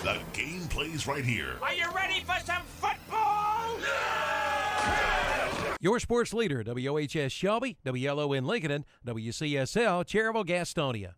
The game plays right here. Are you ready for some football? Your sports leader, WOHS Shelby, WLON Lincoln, and WCSL Cherryville Gastonia.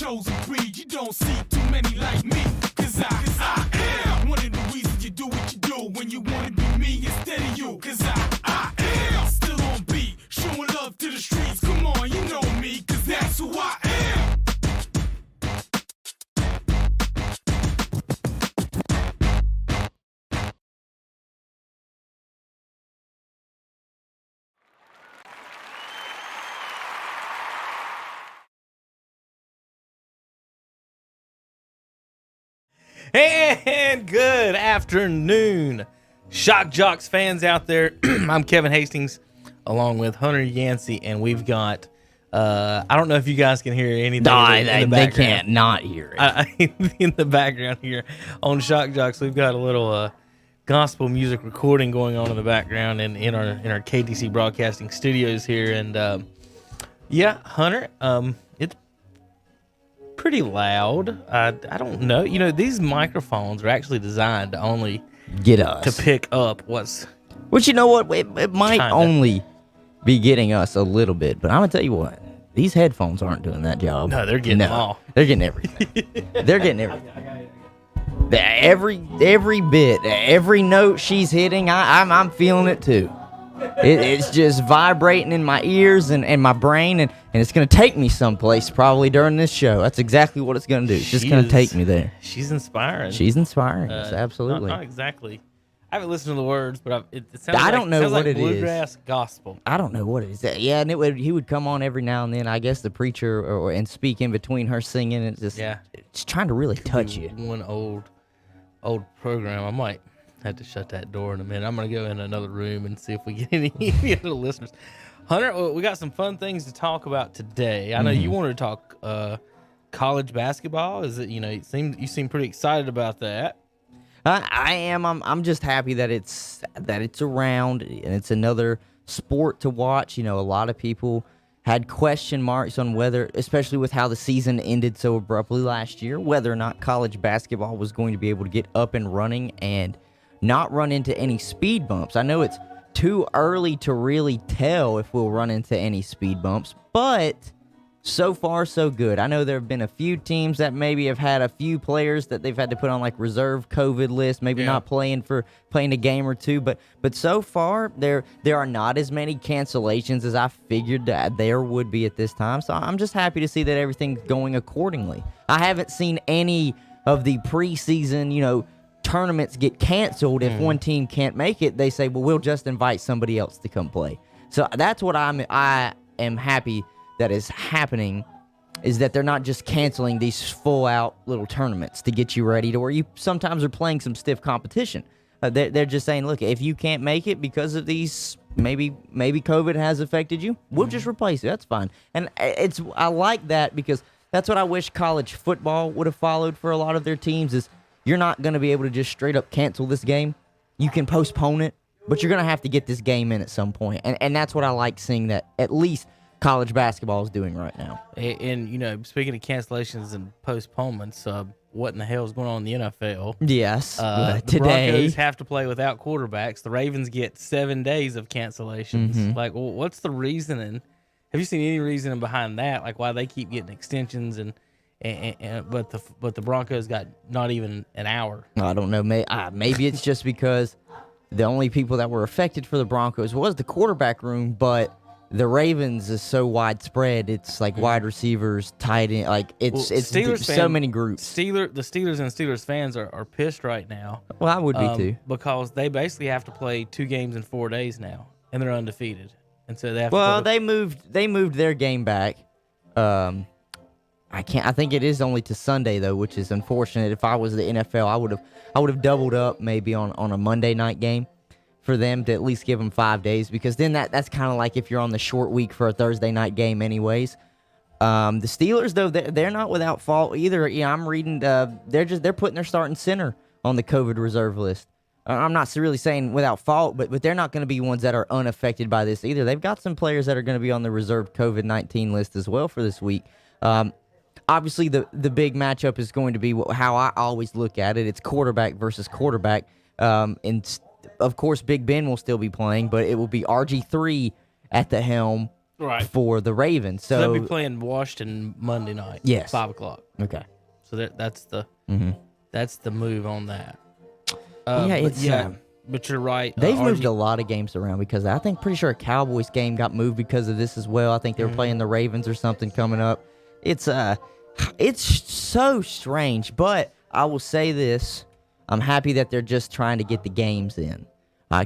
chosen breed. You don't see too many like me, cause I am one of the reasons you do what you do when you wanna be me instead of you, cause I am still on beat, showing love to the streets. Come on, you know me, cause that's who I am. And good afternoon, Shock Joxx fans out there. I'm Kevin Hastings, along with Hunter Yancey, and we've got, I don't know if you guys can hear anything in the background. They can't not hear it. In the background here on Shock Joxx, we've got a little gospel music recording going on in the background and in our KTC Broadcasting studios here. And yeah, Hunter, it's pretty loud. I don't know. You know, these microphones are actually designed to only get us to pick up what's. Which, you know what, it might only be getting us a little bit, but I'm gonna tell you what, these headphones aren't doing that job. No, they're getting them all. They're getting everything. They're getting everything. Every bit, every note she's hitting, I'm feeling it too. It's just vibrating in my ears and my brain, and it's going to take me someplace probably during this show. That's exactly what it's going to do. It's just going to take me there. She's inspiring. She's inspiring us, absolutely. Not exactly. I haven't listened to the words, but it sounds I don't know what like it is. Bluegrass gospel. I don't know what it is. Yeah, and he would come on every now and then, I guess the preacher, and speak in between her singing. It's trying to really touch you. One old program. I might have to shut that door in a minute. I'm going to go in another room and see if we get any of the listeners. Hunter, we got some fun things to talk about today. I know you wanted to talk college basketball. Is it, you seem pretty excited about that. I am. I'm just happy that it's around and it's another sport to watch. You know, a lot of people had question marks on whether, especially with how the season ended so abruptly last year, whether or not college basketball was going to be able to get up and running and not run into any speed bumps. I know it's too early to really tell if we'll run into any speed bumps, but so far so good. I know there have been a few teams that maybe have had a few players that they've had to put on like reserve COVID list, maybe not playing a game or two, but so far there are not as many cancellations as I figured that there would be at this time. So I'm just happy to see that everything's going accordingly. I haven't seen any of the preseason, tournaments get canceled. If one team can't make it, they say, well, we'll just invite somebody else to come play. So that's what I am happy that is happening, is that they're not just canceling these full-out little tournaments to get you ready to where you sometimes are playing some stiff competition. They're just saying, look, if you can't make it because of these, maybe COVID has affected you, we'll just replace it. That's fine. And I like that because that's what I wish college football would have followed for a lot of their teams is you're not going to be able to just straight up cancel this game. You can postpone it, but you're going to have to get this game in at some point. And that's what I like seeing, that at least college basketball is doing right now. And speaking of cancellations and postponements, what in the hell is going on in the NFL? Yes, The today. Broncos have to play without quarterbacks. The Ravens get 7 days of cancellations. Mm-hmm. Like, well, what's the reasoning? Have you seen any reasoning behind that? Like, why they keep getting extensions but the Broncos got not even an hour? I don't know. Maybe it's just because the only people that were affected for the Broncos was the quarterback room, but the Ravens is so widespread. It's like wide receivers, tight end. Like it's so many groups. The Steelers and Steelers fans are pissed right now. Well, I would be too. Because they basically have to play 2 games in 4 days now, and they're undefeated. And so they have they moved their game back. I think it is only to Sunday though, which is unfortunate. If I was the NFL, I would have doubled up maybe on a Monday night game for them to at least give them 5 days, because then that's kind of like if you're on the short week for a Thursday night game anyways. The Steelers though, they're not without fault either. Yeah, I'm reading they're putting their starting center on the COVID reserve list. I'm not really saying without fault, but they're not going to be ones that are unaffected by this either. They've got some players that are going to be on the reserved COVID-19 list as well for this week. Obviously, the big matchup is going to be how I always look at it. It's quarterback versus quarterback. And, of course, Big Ben will still be playing, but it will be RG3 at the helm for the Ravens. So they'll be playing Washington Monday night. Yes. 5 o'clock. Okay. So that's the move on that. But you're right. They've moved a lot of games around because pretty sure a Cowboys game got moved because of this as well. I think they were playing the Ravens or something coming up. It's so strange, but I will say this. I'm happy that they're just trying to get the games in.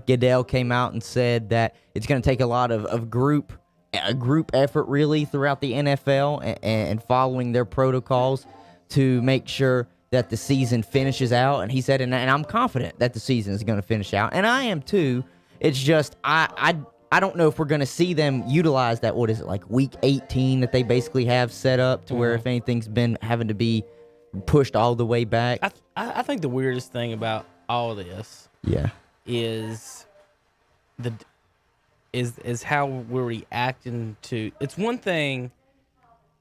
Goodell came out and said that it's going to take a lot of group effort really throughout the NFL and following their protocols to make sure that the season finishes out. And he said, and I'm confident that the season is going to finish out. And I am too. It's just, I don't know if we're going to see them utilize that, what is it, like week 18 that they basically have set up to where if anything's been having to be pushed all the way back. I think the weirdest thing about all of this is how we're reacting to. It's one thing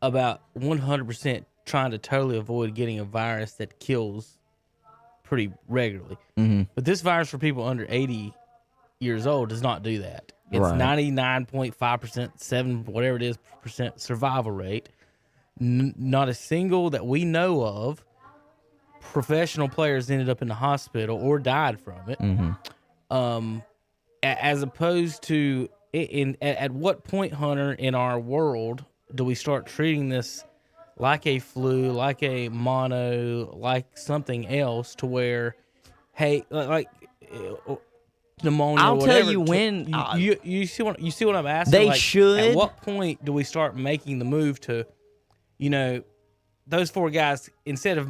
about 100% trying to totally avoid getting a virus that kills pretty regularly. But this virus for people under 80 years old does not do that. It's 99.5%, whatever it is, percent survival rate. Not a single that we know of professional players ended up in the hospital or died from it. As opposed to, at what point, Hunter, in our world do we start treating this like a flu, like a mono, like something else, to where, hey, like pneumonia. I'll or whatever, tell you when. You see what I'm asking? They like, should. At what point do we start making the move to, those 4 guys, instead of,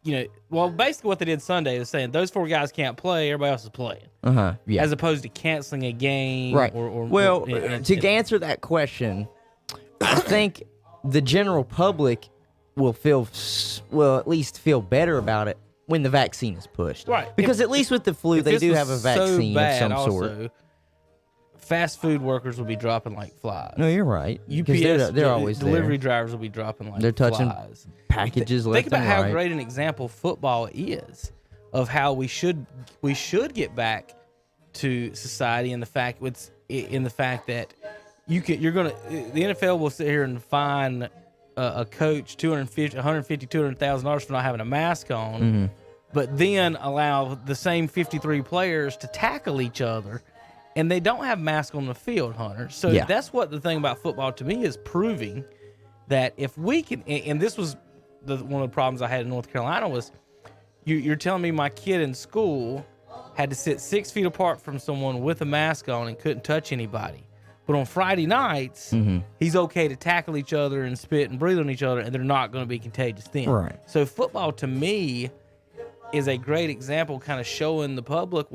basically what they did Sunday is saying those 4 guys can't play, everybody else is playing. Yeah. As opposed to canceling a game. Right. To answer that question, I think the general public will at least feel better about it when the vaccine is pushed. Right. Because at least with the flu, they do have a vaccine of some sort. Fast food workers will be dropping like flies. No, you're right. UPS, they're always delivery there. drivers will be dropping like They're touching flies. Packages left Think about and how right. great an example football is of how we should get back to society, and the fact that the NFL will sit here and fine a coach $250,000 for not having a mask on, but then allow the same 53 players to tackle each other, and they don't have masks on the field, Hunter. So that's what the thing about football to me is proving, that if we can, and this was one of the problems I had in North Carolina was, you're telling me my kid in school had to sit 6 feet apart from someone with a mask on and couldn't touch anybody. But on Friday nights, he's okay to tackle each other and spit and breathe on each other, and they're not going to be contagious then. Right. So football, to me, is a great example, kind of showing the public,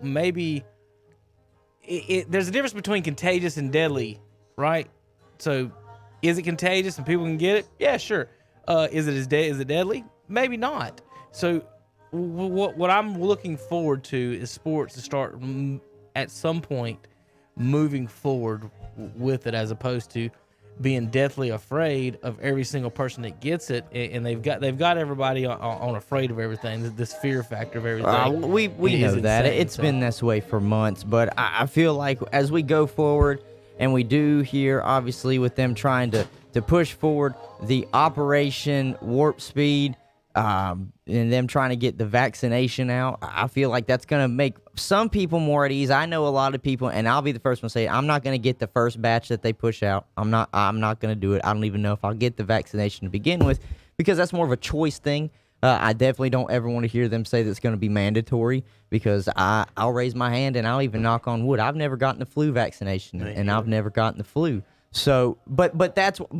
maybe there's a difference between contagious and deadly, right? So is it contagious and people can get it? Yeah, sure. Is it deadly? Maybe not. So what I'm looking forward to is sports to start at some point moving forward with it, as opposed to being deathly afraid of every single person that gets it, and they've got everybody on afraid of everything. This fear factor of everything. We know that insane, it's been this way for months, but I feel like as we go forward, and we do here, obviously, with them trying to push forward the Operation Warp Speed, and them trying to get the vaccination out, I feel like that's going to make some people more at ease. I know a lot of people, and I'll be the first one to say, I'm not going to get the first batch that they push out. I'm not going to do it. I don't even know if I'll get the vaccination to begin with, because that's more of a choice thing. I definitely don't ever want to hear them say that it's going to be mandatory, because I'll raise my hand and I'll even knock on wood. I've never gotten the flu vaccination, and I've never gotten the flu. So, but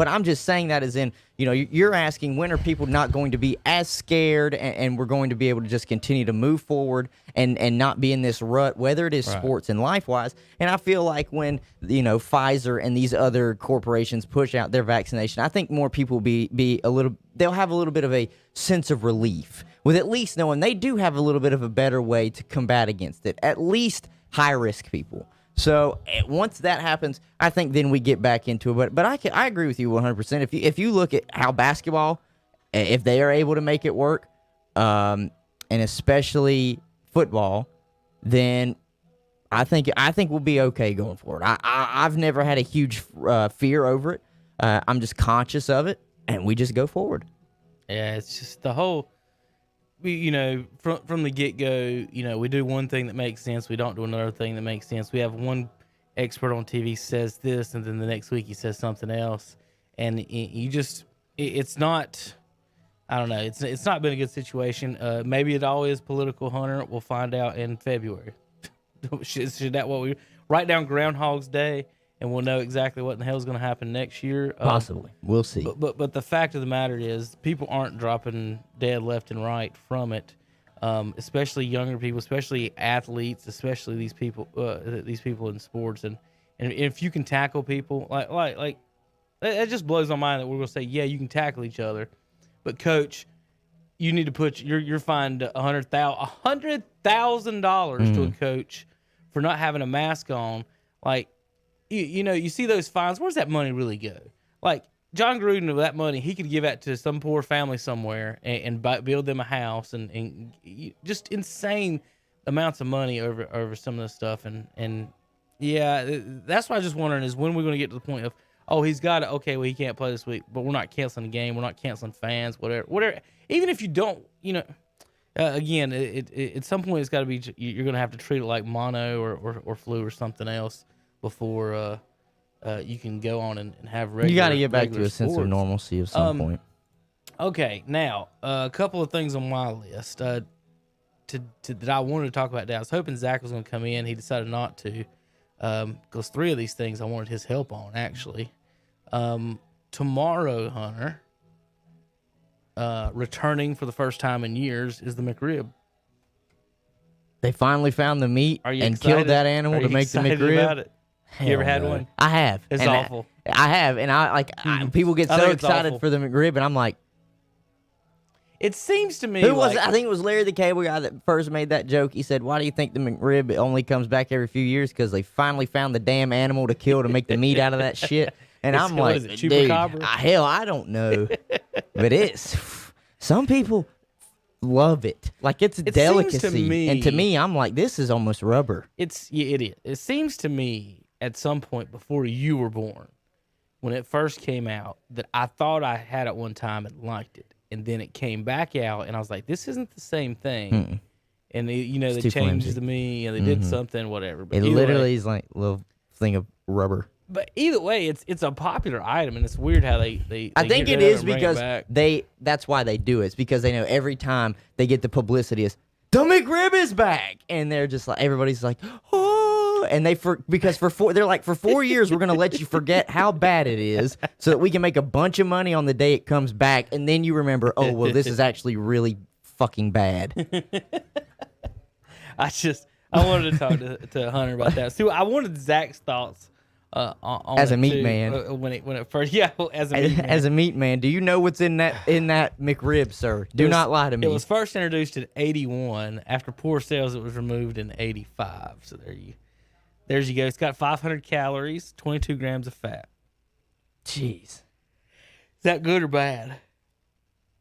I'm just saying that as in, you're asking, when are people not going to be as scared, and we're going to be able to just continue to move forward and not be in this rut, whether it is sports and life-wise. And I feel like when, Pfizer and these other corporations push out their vaccination, I think more people they'll have a little bit of a sense of relief with at least knowing they do have a little bit of a better way to combat against it, at least high-risk people. So once that happens, I think then we get back into it. But I agree with you 100%. If you look at how basketball, if they are able to make it work, and especially football, then I think we'll be okay going forward. I've never had a huge fear over it. I'm just conscious of it, and we just go forward. Yeah, it's just the whole. From the get-go, we do one thing that makes sense. We don't do another thing that makes sense. We have one expert on TV says this, and then the next week he says something else. And it's not, I don't know, it's not been a good situation. Maybe it all is political, Hunter. We'll find out in February. Should that what we write down Groundhog's Day, and we'll know exactly what in the hell is going to happen next year. Possibly. We'll see. But the fact of the matter is, people aren't dropping dead left and right from it, especially younger people, especially athletes, especially these people in sports. And if you can tackle people, like it just blows my mind that we're going to say, yeah, you can tackle each other, but coach, you need to put you're fined $100,000 to a coach for not having a mask on, like. You see those fines. Where's that money really go? Like John Gruden, with that money, he could give that to some poor family somewhere and build them a house and just insane amounts of money over some of this stuff. And yeah, that's what I'm just wondering is when we're going to get to the point of, he's got it. Okay, well, he can't play this week, but we're not canceling the game. We're not canceling fans, whatever. Even if you don't, again, at some point it's got to be, you're going to have to treat it like mono or flu or something else before you can go on and have regular. You got to get back to a sense of normalcy at some point. Okay, now a couple of things on my list that I wanted to talk about today. I was hoping Zach was going to come in. He decided not to, because 3 of these things I wanted his help on actually. Tomorrow, Hunter, returning for the first time in years is the McRib. They finally found the meat and killed that animal to make the McRib. About it? You ever had one? I have. It's awful. I have, and people get so excited for the McRib, and I'm like, it seems to me. Who was it? I think it was Larry the Cable Guy that first made that joke. He said, "Why do you think the McRib only comes back every few years? Because they finally found the damn animal to kill to make the meat out of that shit." And I'm like, dude, hell, I don't know, but some people love it. Like it's a delicacy, and to me, I'm like, this is almost rubber. It is. It seems to me at some point before you were born, when it first came out, that I thought I had it one time and liked it, and then it came back out, and I was like, this isn't the same thing. Mm-mm. And they changed the me, and they did something, whatever. But it literally is like a little thing of rubber. But either way, it's a popular item, and it's weird how they I think it is because that's why they do it. It's because they know every time they get the publicity is the McRib is back, and they're just like, everybody's like, oh, and they're like, for 4 years we're gonna let you forget how bad it is, so that we can make a bunch of money on the day it comes back, and then you remember, oh well, this is actually really fucking bad. I wanted to talk to Hunter about that. See, I wanted Zach's thoughts. On as a meat man, when it first, as a meat man. As a meat man, do you know what's in that McRib, sir? Do not lie to me. It was first introduced in '81. After poor sales, it was removed in '85. So there you There you go. It's got 500 calories, 22 grams of fat. Jeez. Is that good or bad?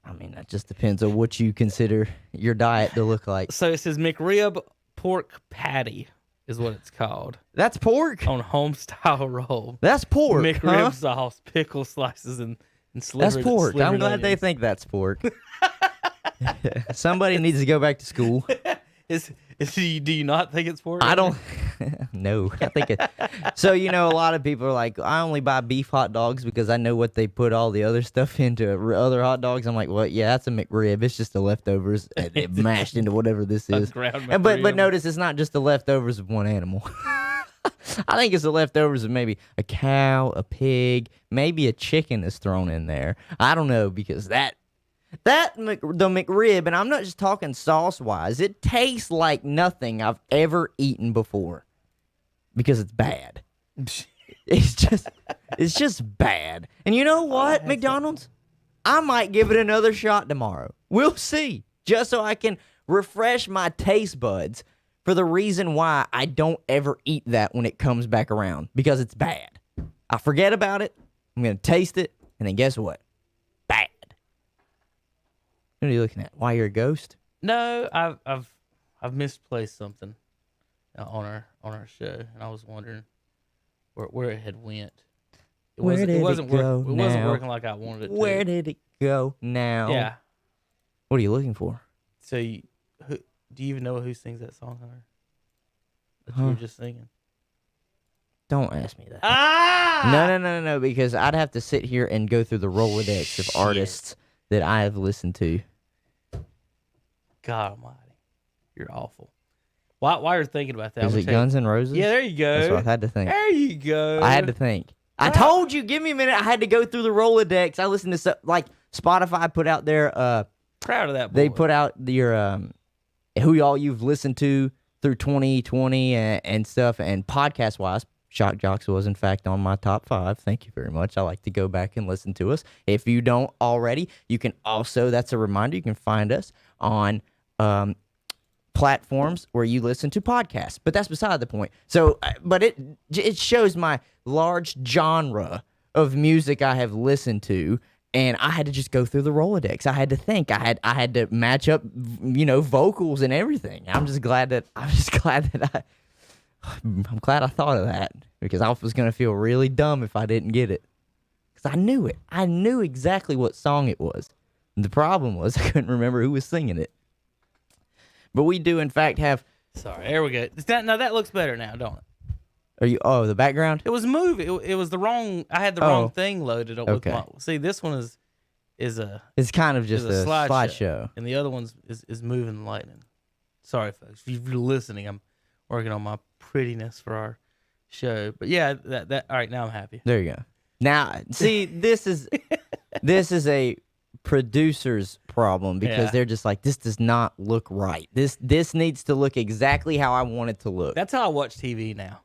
I mean, that just depends on what you consider your diet to look like. So it says McRib pork patty is what it's called. That's pork? On home-style roll. That's pork, McRib sauce, pickle slices, and slivered. That's pork. I'm slivered glad they onions. think that's pork. Somebody needs to go back to school. Do you not think it's pork? I don't. No, I think it. So a lot of people are like, I only buy beef hot dogs because I know what they put all the other stuff into other hot dogs. I'm like, well, yeah, that's a McRib. It's just the leftovers and it mashed into whatever this is. ground And but McRib. notice it's not just the leftovers of one animal. I think it's the leftovers of maybe a cow, a pig, maybe a chicken is thrown in there. I don't know because the McRib, and I'm not just talking sauce-wise, it tastes like nothing I've ever eaten before because it's bad. It's just bad. And you know what, McDonald's? I might give it another shot tomorrow. We'll see. Just so I can refresh my taste buds for the reason why I don't ever eat that when it comes back around because it's bad. I forget about it. I'm going to taste it. And then guess what? Bad. What are you looking at? Why you're a ghost? No, I've misplaced something on our show, and I was wondering where it had went. It wasn't working like I wanted it to. Where did it go now? Yeah. What are you looking for? So do you even know who sings that song, Hunter? That you were just singing. Don't ask me that. Ah! No, because I'd have to sit here and go through the Rolodex of artists that I have listened to. God almighty. You're awful. While you're thinking about that, Is it Guns N' Roses? Yeah, there you go. That's what I had to think. There you go. I had to think. I told you, give me a minute. I had to go through the Rolodex. I listened to stuff like Spotify put out their proud of that boy. They put out your who all you've listened to through 2020 and stuff, and podcast wise, Shock Joxx was in fact on my top 5. Thank you very much. I like to go back and listen to us. If you don't already, you can also, that's a reminder, you can find us on platforms where you listen to podcasts. But that's beside the point. So, but it shows my large genre of music I have listened to. And I had to just go through the Rolodex. I had to think. I had to match up, vocals and everything. I'm glad I thought of that because I was gonna feel really dumb if I didn't get it. Because I knew it. I knew exactly what song it was. And the problem was I couldn't remember who was singing it. But we do in fact have. Sorry, there we go. Now that looks better now, don't it? Are you? Oh, the background. It was moving. It was the wrong. I had the wrong thing loaded up. Okay. See, this one is It's kind of just a slideshow. And the other one is moving lightning. Sorry, folks. If you're listening, I'm working on my prettiness for our show. But yeah, that all right. Now I'm happy. There you go. Now, see, this is a producer's problem because they're just like, this does not look right. This needs to look exactly how I want it to look. That's how I watch TV now.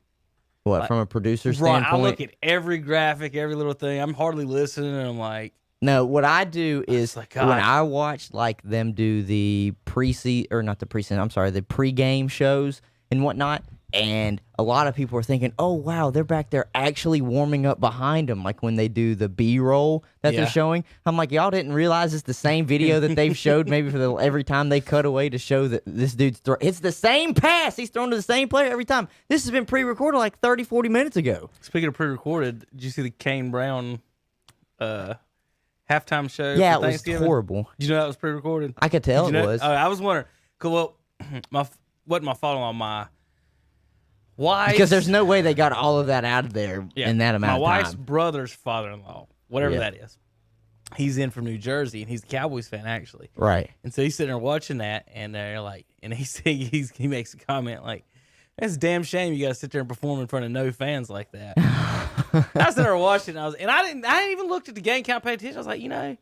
What, from a producer Right, standpoint? I look at every graphic, every little thing. I'm hardly listening, and I'm like, no, what I do is like, when God. I watch like them do the the pre-game shows and whatnot, and a lot of people are thinking, oh, wow, they're back there actually warming up behind them, like when they do the B-roll that they're showing. I'm like, y'all didn't realize it's the same video that they've showed maybe for every time they cut away to show that this dude's it's the same pass. He's thrown to the same player every time. This has been pre-recorded like 30, 40 minutes ago. Speaking of pre-recorded, did you see the Kane Brown halftime show? Yeah, for it was Thanksgiving? horrible. Did you know that was pre-recorded? I could tell Did you it know? was. I was wondering. Well, wasn't my fault on my wife. Because there's no way they got all of that out of there in that amount of time. My wife's brot's father-in-law, whatever that is, he's in from New Jersey, and he's a Cowboys fan, actually. Right. And so he's sitting there watching that, and they're like, and he makes a comment like, "It's a damn shame you got to sit there and perform in front of no fans like that." I was sitting there watching, and I didn't even look at the game count, pay attention. I was like, it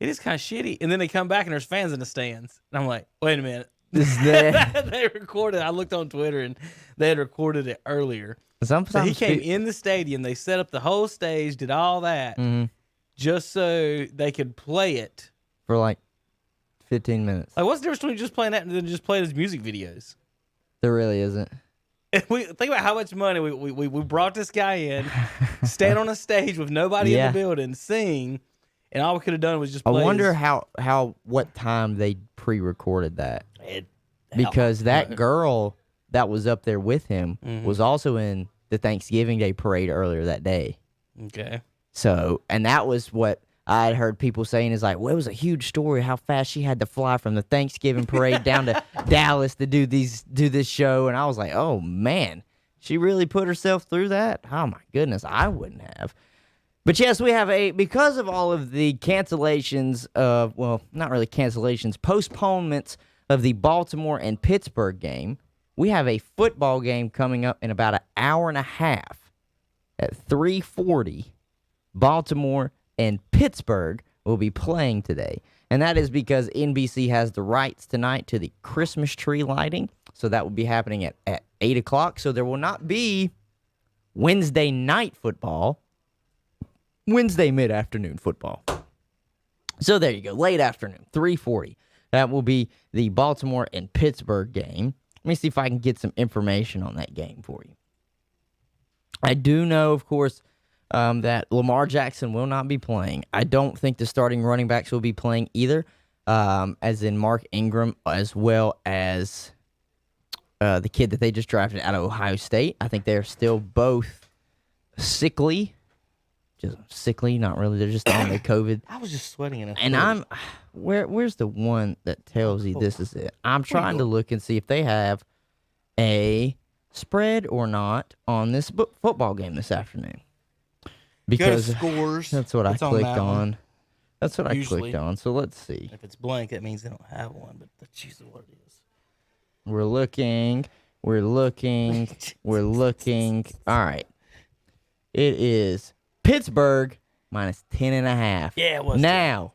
is kind of shitty. And then they come back and there's fans in the stands, and I'm like, wait a minute. They recorded. I looked on Twitter and they had recorded it earlier. Sometimes so he came in the stadium. They set up the whole stage, did all that, just so they could play it for like 15 minutes. Like, what's the difference between just playing that and then just playing his music videos? There really isn't. Think about how much money we brought this guy in, stand on a stage with nobody in the building, sing, and all we could have done was just play. I wonder what time they pre-recorded that. Because that girl that was up there with him was also in the Thanksgiving Day parade earlier that day. Okay. So, and that was what I had heard people saying is like, well, it was a huge story how fast she had to fly from the Thanksgiving parade down to Dallas to do this show. And I was like, oh, man, she really put herself through that? Oh, my goodness, I wouldn't have. But, yes, we have because of all of the cancellations of, well, not really cancellations, postponements of the Baltimore and Pittsburgh game, we have a football game coming up in about an hour and a half at 3:40. Baltimore and Pittsburgh will be playing today. And that is because NBC has the rights tonight to the Christmas tree lighting. So that will be happening at 8 o'clock. So there will not be Wednesday night football, Wednesday mid-afternoon football. So there you go, late afternoon, 3:40. That will be the Baltimore and Pittsburgh game. Let me see if I can get some information on that game for you. I do know, of course, that Lamar Jackson will not be playing. I don't think the starting running backs will be playing either, as in Mark Ingram as well as the kid that they just drafted out of Ohio State. I think they're still both sickly. Just sickly, not really. They're just on the COVID. I was just sweating in a And where's the one that tells you this is it? I'm trying to look and see if they have a spread or not on this football game this afternoon. Because scores. That's what I clicked on. That's what I clicked on. So let's see. If it's blank, that means they don't have one, but that's usually what it is. We're looking. All right. It is Pittsburgh minus 10.5. Yeah, it was. Now,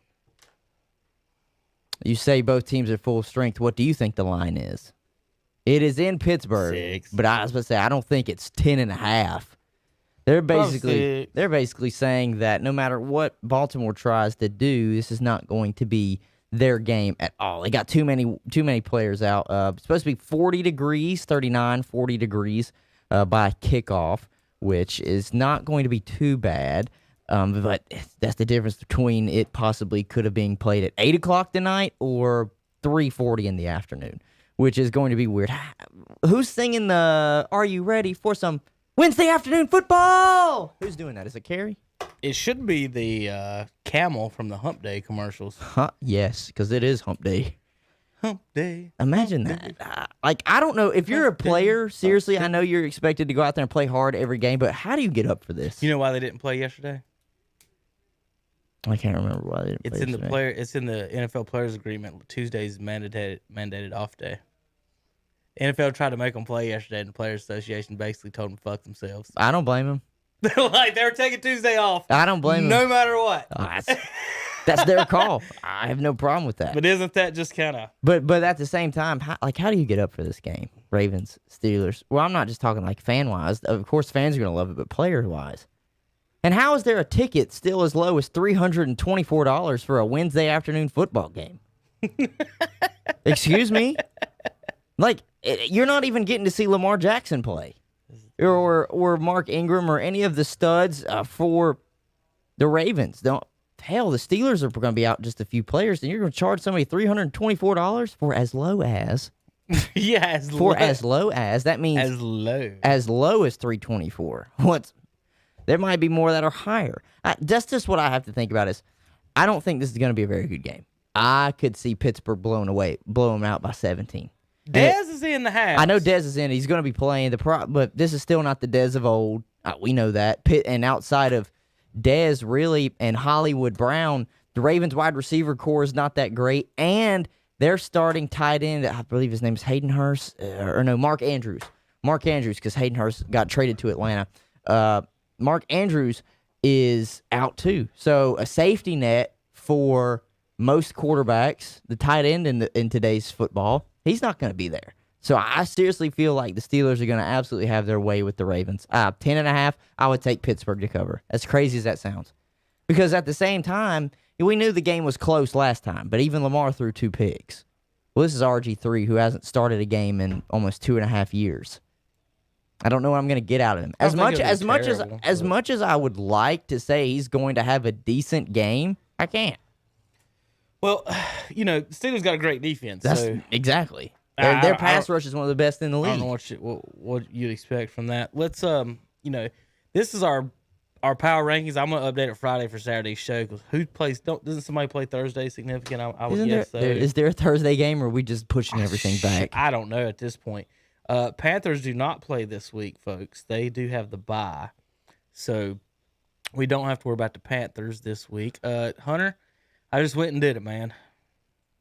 you say both teams are full strength. What do you think the line is? It is in Pittsburgh, 6. but I was going to say I don't think it's 10.5. They're basically saying that no matter what Baltimore tries to do, this is not going to be their game at all. They got too many players out. It's supposed to be 40 degrees, 39, 40 degrees by kickoff, which is not going to be too bad. But that's the difference between it possibly could have been played at 8 o'clock tonight or 3:40 in the afternoon, which is going to be weird. Who's singing the Are You Ready for Some Wednesday Afternoon Football? Who's doing that? Is it Carrie? It should be the camel from the Hump Day commercials. Yes, because it is Hump Day. Hump Day. Imagine that. I don't know. If you're a player, seriously, I know you're expected to go out there and play hard every game, but how do you get up for this? You know why they didn't play yesterday? I can't remember why they didn't play yesterday. It's in the NFL Players Agreement. Tuesday's mandated off day. NFL tried to make them play yesterday, and the Players Association basically told them to fuck themselves. I don't blame them. They were taking Tuesday off. I don't blame them. No matter what. That's their call. I have no problem with that. But isn't that just kind of... But at the same time, how do you get up for this game? Ravens, Steelers. Well, I'm not just talking like fan-wise. Of course, fans are going to love it, but player-wise. And how is there a ticket still as low as $324 for a Wednesday afternoon football game? Excuse me? Like, you're not even getting to see Lamar Jackson play. Or Mark Ingram or any of the studs for the Ravens. Hell, the Steelers are going to be out just a few players, and you're going to charge somebody $324 for as low as... Yeah, as low as, that means... As low. As low as $324. There might be more that are higher. That's just what I have to think about is, I don't think this is going to be a very good game. I could see Pittsburgh blow them out by 17. Dez is in the house. I know Dez is in. He's going to be playing but this is still not the Dez of old. We know that. And outside of Dez, really, and Hollywood Brown, the Ravens wide receiver core is not that great. And their starting tight end, I believe his name is Hayden Hurst, Mark Andrews. Mark Andrews, because Hayden Hurst got traded to Atlanta. Mark Andrews is out too. So a safety net for most quarterbacks, the tight end in today's football, he's not going to be there. So I seriously feel like the Steelers are going to absolutely have their way with the Ravens. 10.5, I would take Pittsburgh to cover. As crazy as that sounds. Because at the same time, we knew the game was close last time, but even Lamar threw 2 picks. Well, this is RG3, who hasn't started a game in almost 2.5 years. I don't know what I'm going to get out of him. I don't think it'll be terrible, As but- much as I would like to say he's going to have a decent game, I can't. Well, Steelers got a great defense. That's so exactly. I Their don't- pass rush is one of the best in the I league. don't know what you'd expect from that. Let's this is our power rankings. I'm gonna update it Friday for Saturday's show because who plays? Doesn't somebody play Thursday significant? I would guess so. Is there a Thursday game, or are we just pushing everything back? I don't know at this point. Panthers do not play this week, folks. They do have the bye, so we don't have to worry about the Panthers this week. Hunter, I just went and did it, man.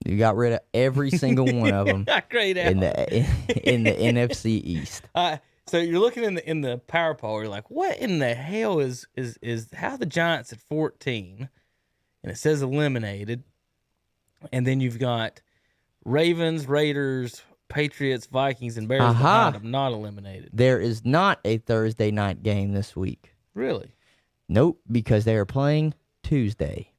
You got rid of every single one of them I grayed out. in the NFC East. So you're looking in the power poll. You're like, what in the hell is how the Giants at 14, and it says eliminated, and then you've got Ravens, Raiders, Patriots, Vikings, and Bears behind them, not eliminated. There is not a Thursday night game this week. Really? Nope, because they are playing Tuesday.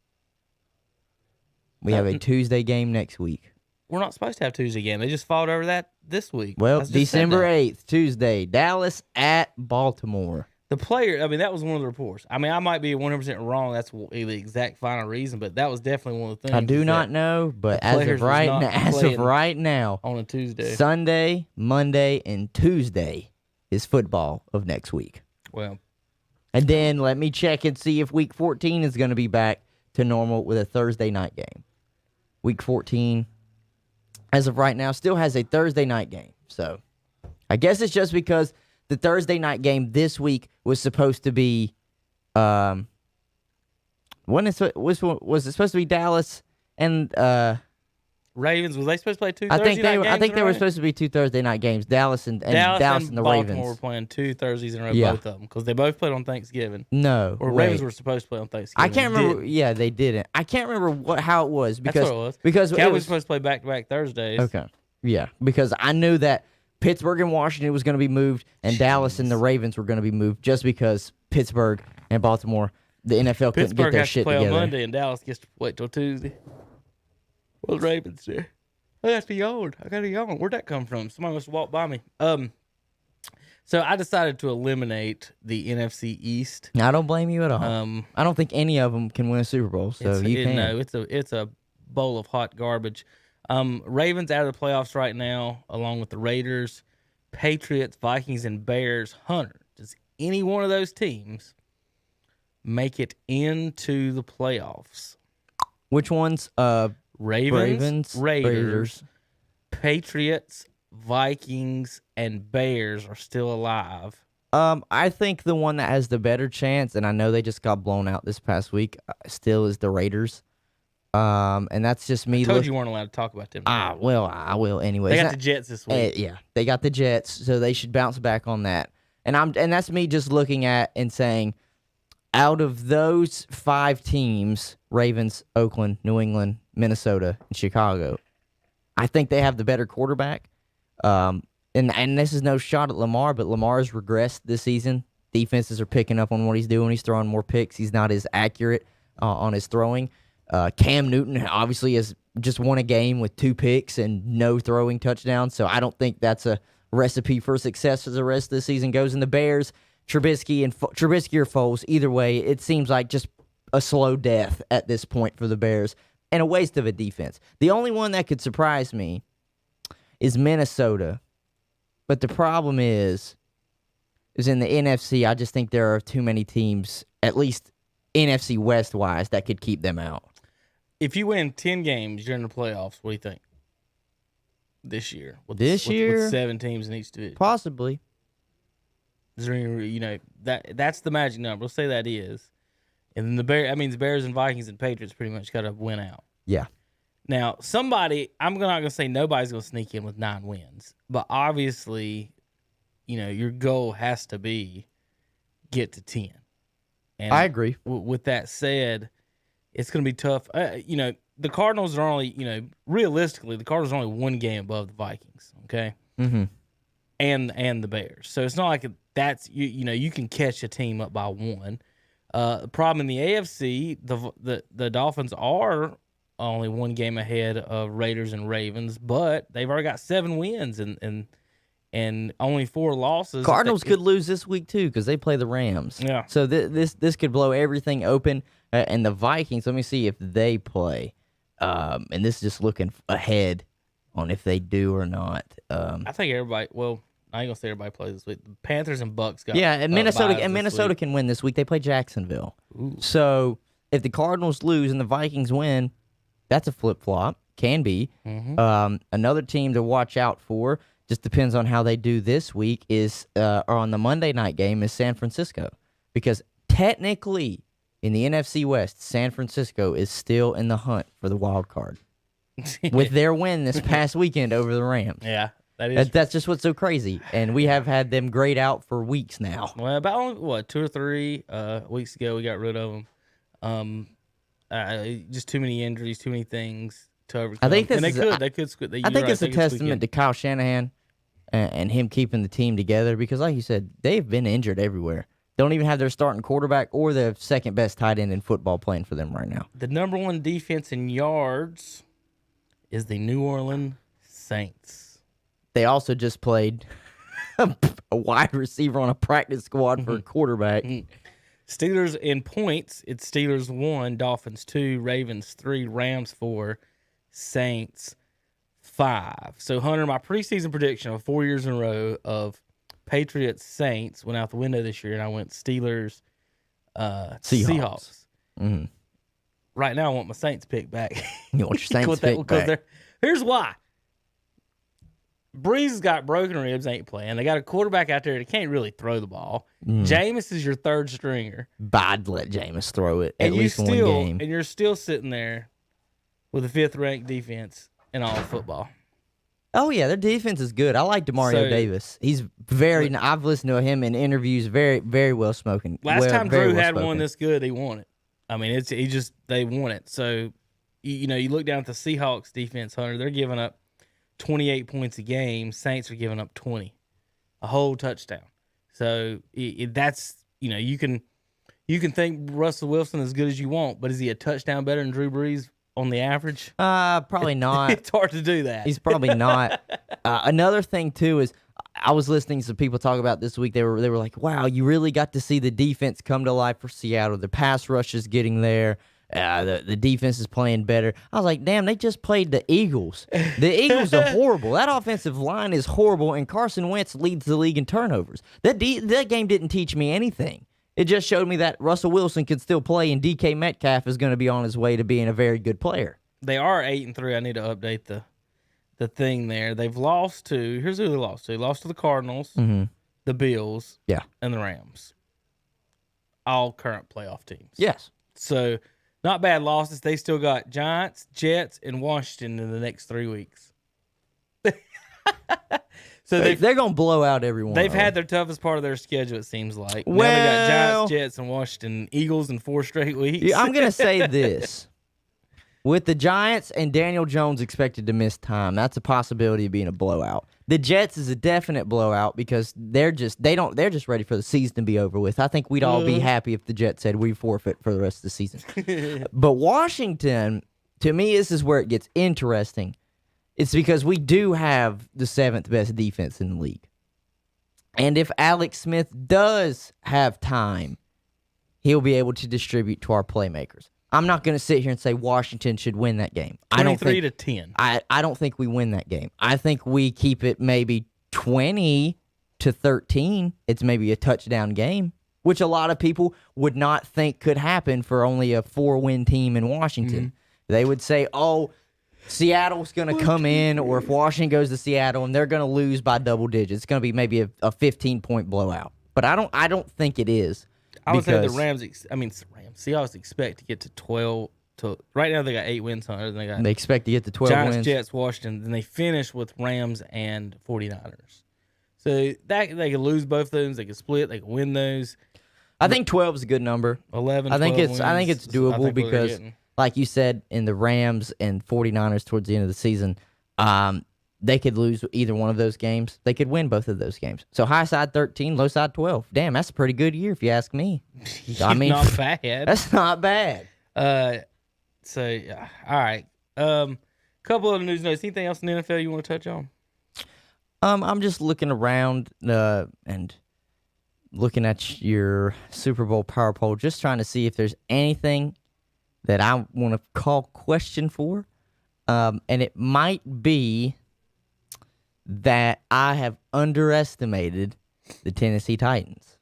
We have a Tuesday game next week. We're not supposed to have Tuesday game. They just fought over that this week. Well, I just said December that. 8th, Tuesday, Dallas at Baltimore. The player, that was one of the reports. I might be 100% wrong. That's the exact final reason, but that was definitely one of the things. I do is not that know, but the as players of was right not now, playing on a Tuesday. Sunday, Monday, and Tuesday is football of next week. Well, And then let me check and see if week 14 is going to be back to normal with a Thursday night game. Week 14, as of right now, still has a Thursday night game. So I guess it's just because the Thursday night game this week was supposed to be, was it supposed to be Dallas and Ravens, was they supposed to play two I Thursday night games think they in a were row? supposed to be 2 Thursday night games. Dallas and Dallas and the Baltimore Ravens. were playing 2 Thursdays in a row, Yeah. both of them, because they both played on Thanksgiving. No, Or wait. Ravens were supposed to play on Thanksgiving. I can't They remember. didn't. Yeah, they didn't. I can't remember how it was because That's what it was. because Cowboys it were was, supposed to play back-to-back Thursdays. okay. Yeah, because I knew that Pittsburgh and Washington was going to be moved, and Dallas and the Ravens were going to be moved, just because Pittsburgh and Baltimore, the NFL couldn't get Pittsburgh their has to shit play together. on Monday, and Dallas gets to wait till Tuesday. Well, the Ravens do. I got to yawn. I got to yawn. Where'd that come from? Somebody must have walked by me. So I decided to eliminate the NFC East. I don't blame you at all. I don't think any of them can win a Super Bowl, so you can. No, it's a bowl of hot garbage. Ravens out of the playoffs right now, along with the Raiders, Patriots, Vikings, and Bears. Hunter, does any one of those teams make it into the playoffs? Which ones? Ravens, Raiders, Raiders. Patriots, Vikings, and Bears are still alive. I think the one that has the better chance, and I know they just got blown out this past week, still is the Raiders. And that's just me. I told you weren't allowed to talk about them. Well, I will anyways. They got the Jets this week. Yeah, they got the Jets, so they should bounce back on that. And that's me just looking at and saying, out of those 5 teams, Ravens, Oakland, New England, Minnesota, and Chicago, I think they have the better quarterback. And this is no shot at Lamar, but Lamar has regressed this season. Defenses are picking up on what he's doing. He's throwing more picks. He's not as accurate on his throwing. Cam Newton obviously has just won a game with 2 picks and no throwing touchdowns, so I don't think that's a recipe for success as the rest of the season goes. And the Bears, Trubisky or Foles, either way, it seems like just a slow death at this point for the Bears and a waste of a defense. The only one that could surprise me is Minnesota, but the problem is in the NFC, I just think there are too many teams, at least NFC West-wise, that could keep them out. If you win 10 games, you're in the playoffs. What do you think? This year. With 7 teams in each division. Possibly. Is there any, that's the magic number. Let's say that is. And then that means Bears and Vikings and Patriots pretty much got to win out. Yeah. Now, I'm not going to say nobody's going to sneak in with 9 wins. But obviously, your goal has to be get to 10. And I agree. With that said, it's going to be tough. The Cardinals are only, realistically, the Cardinals are only 1 game above the Vikings, okay? Mm-hmm. And the Bears. So it's not like that's, you can catch a team up by 1. The problem in the AFC, the Dolphins are only 1 game ahead of Raiders and Ravens, but they've already got 7 wins in and only 4 losses. Cardinals could lose this week too because they play the Rams. Yeah. So this could blow everything open. And the Vikings, let me see if they play. And this is just looking ahead on if they do or not. I think everybody. Well, I ain't gonna say everybody plays this week. The Panthers and Bucks got. Yeah, and Minnesota week. can win this week. They play Jacksonville. Ooh. So if the Cardinals lose and the Vikings win, that's a flip flop. Can be. Mm-hmm. Another team to watch out for. Just depends on how they do this week. Is or on the Monday night game is San Francisco, because technically in the NFC West, San Francisco is still in the hunt for the wild card with their win this past weekend over the Rams. Yeah. That's just what's so crazy, and we have had them grayed out for weeks now. Well, about 2 or 3 weeks ago, we got rid of them. Just too many injuries, too many things to overcome. I think this I think it's a testament to Kyle Shanahan and him keeping the team together because, like you said, they've been injured everywhere. Don't even have their starting quarterback or the second best tight end in football playing for them right now. The number 1 defense in yards is the New Orleans Saints. They also just played a wide receiver on a practice squad for a quarterback. Steelers in points, it's Steelers 1, Dolphins 2, Ravens 3, Rams 4, Saints 5. So, Hunter, my preseason prediction of 4 years in a row of Patriots Saints went out the window this year, and I went Steelers Seahawks. Mm-hmm. Right now, I want my Saints pick back. You want your Saints pick back? Here's why. Breeze has got broken ribs, ain't playing. They got a quarterback out there that can't really throw the ball. Jameis is your third stringer. But I'd let Jameis throw it at least one game. And you're still sitting there with a 5th-ranked defense in all of football. Oh, yeah, their defense is good. I like Demario Davis. He's I've listened to him in interviews, very, very well spoken. Last time Drew had one this good, he won it. I mean, they won it. So, you look down at the Seahawks defense, Hunter, they're giving up 28 points a game. Saints are giving up 20, a whole touchdown. So that's you can think Russell Wilson as good as you want, but is he a touchdown better than Drew Brees on the average? Probably not. It's hard to do that. He's probably not. Another thing too is I was listening to some people talk about this week. They were like, "Wow, you really got to see the defense come to life for Seattle. The pass rush is getting there." The defense is playing better. I was like, damn, they just played the Eagles. The Eagles are horrible. That offensive line is horrible, and Carson Wentz leads the league in turnovers. That game didn't teach me anything. It just showed me that Russell Wilson could still play, and DK Metcalf is going to be on his way to being a very good player. They are 8-3. I need to update the thing there. They've lost to, here's who they lost to. They lost to the Cardinals, the Bills, and the Rams. All current playoff teams. Yes. So, not bad losses. They still got Giants, Jets, and Washington in the next 3 weeks. So they're going to blow out everyone. They've had their toughest part of their schedule, it seems like. Now they got Giants, Jets, and Washington Eagles in 4 straight weeks. Yeah, I'm going to say this. With the Giants and Daniel Jones expected to miss time, that's a possibility of being a blowout. The Jets is a definite blowout because they're just ready for the season to be over with. I think we'd all be happy if the Jets said we forfeit for the rest of the season. But Washington, to me, this is where it gets interesting. It's because we do have the 7th best defense in the league. And if Alex Smith does have time, he'll be able to distribute to our playmakers. I'm not going to sit here and say Washington should win that game. 23-10. I don't think we win that game. I think we keep it maybe 20-13. It's maybe a touchdown game, which a lot of people would not think could happen for only a 4-win team in Washington. They would say, oh, Seattle's going to come in, or if Washington goes to Seattle and they're going to lose by double digits, it's going to be maybe a 15-point blowout. But I don't think it is. I would say the Seahawks expect to get to 12. Right now they got 8 wins, Hunter. They expect to get to 12 Giants, wins. Jets, Washington. Then they finish with Rams and 49ers. So that they could lose both of those. They could split. They could win those. I think 12 is a good number. 11. I think it's wins, doable because, like you said, in the Rams and 49ers towards the end of the season, they could lose either one of those games. They could win both of those games. So high side 13, low side 12. Damn, that's a pretty good year if you ask me. I mean, not bad. That's not bad. All right. Couple of news notes. Anything else in the NFL you want to touch on? I'm just looking around and looking at your Super Bowl power poll, just trying to see if there's anything that I want to call question for. And it might be that I have underestimated the Tennessee Titans.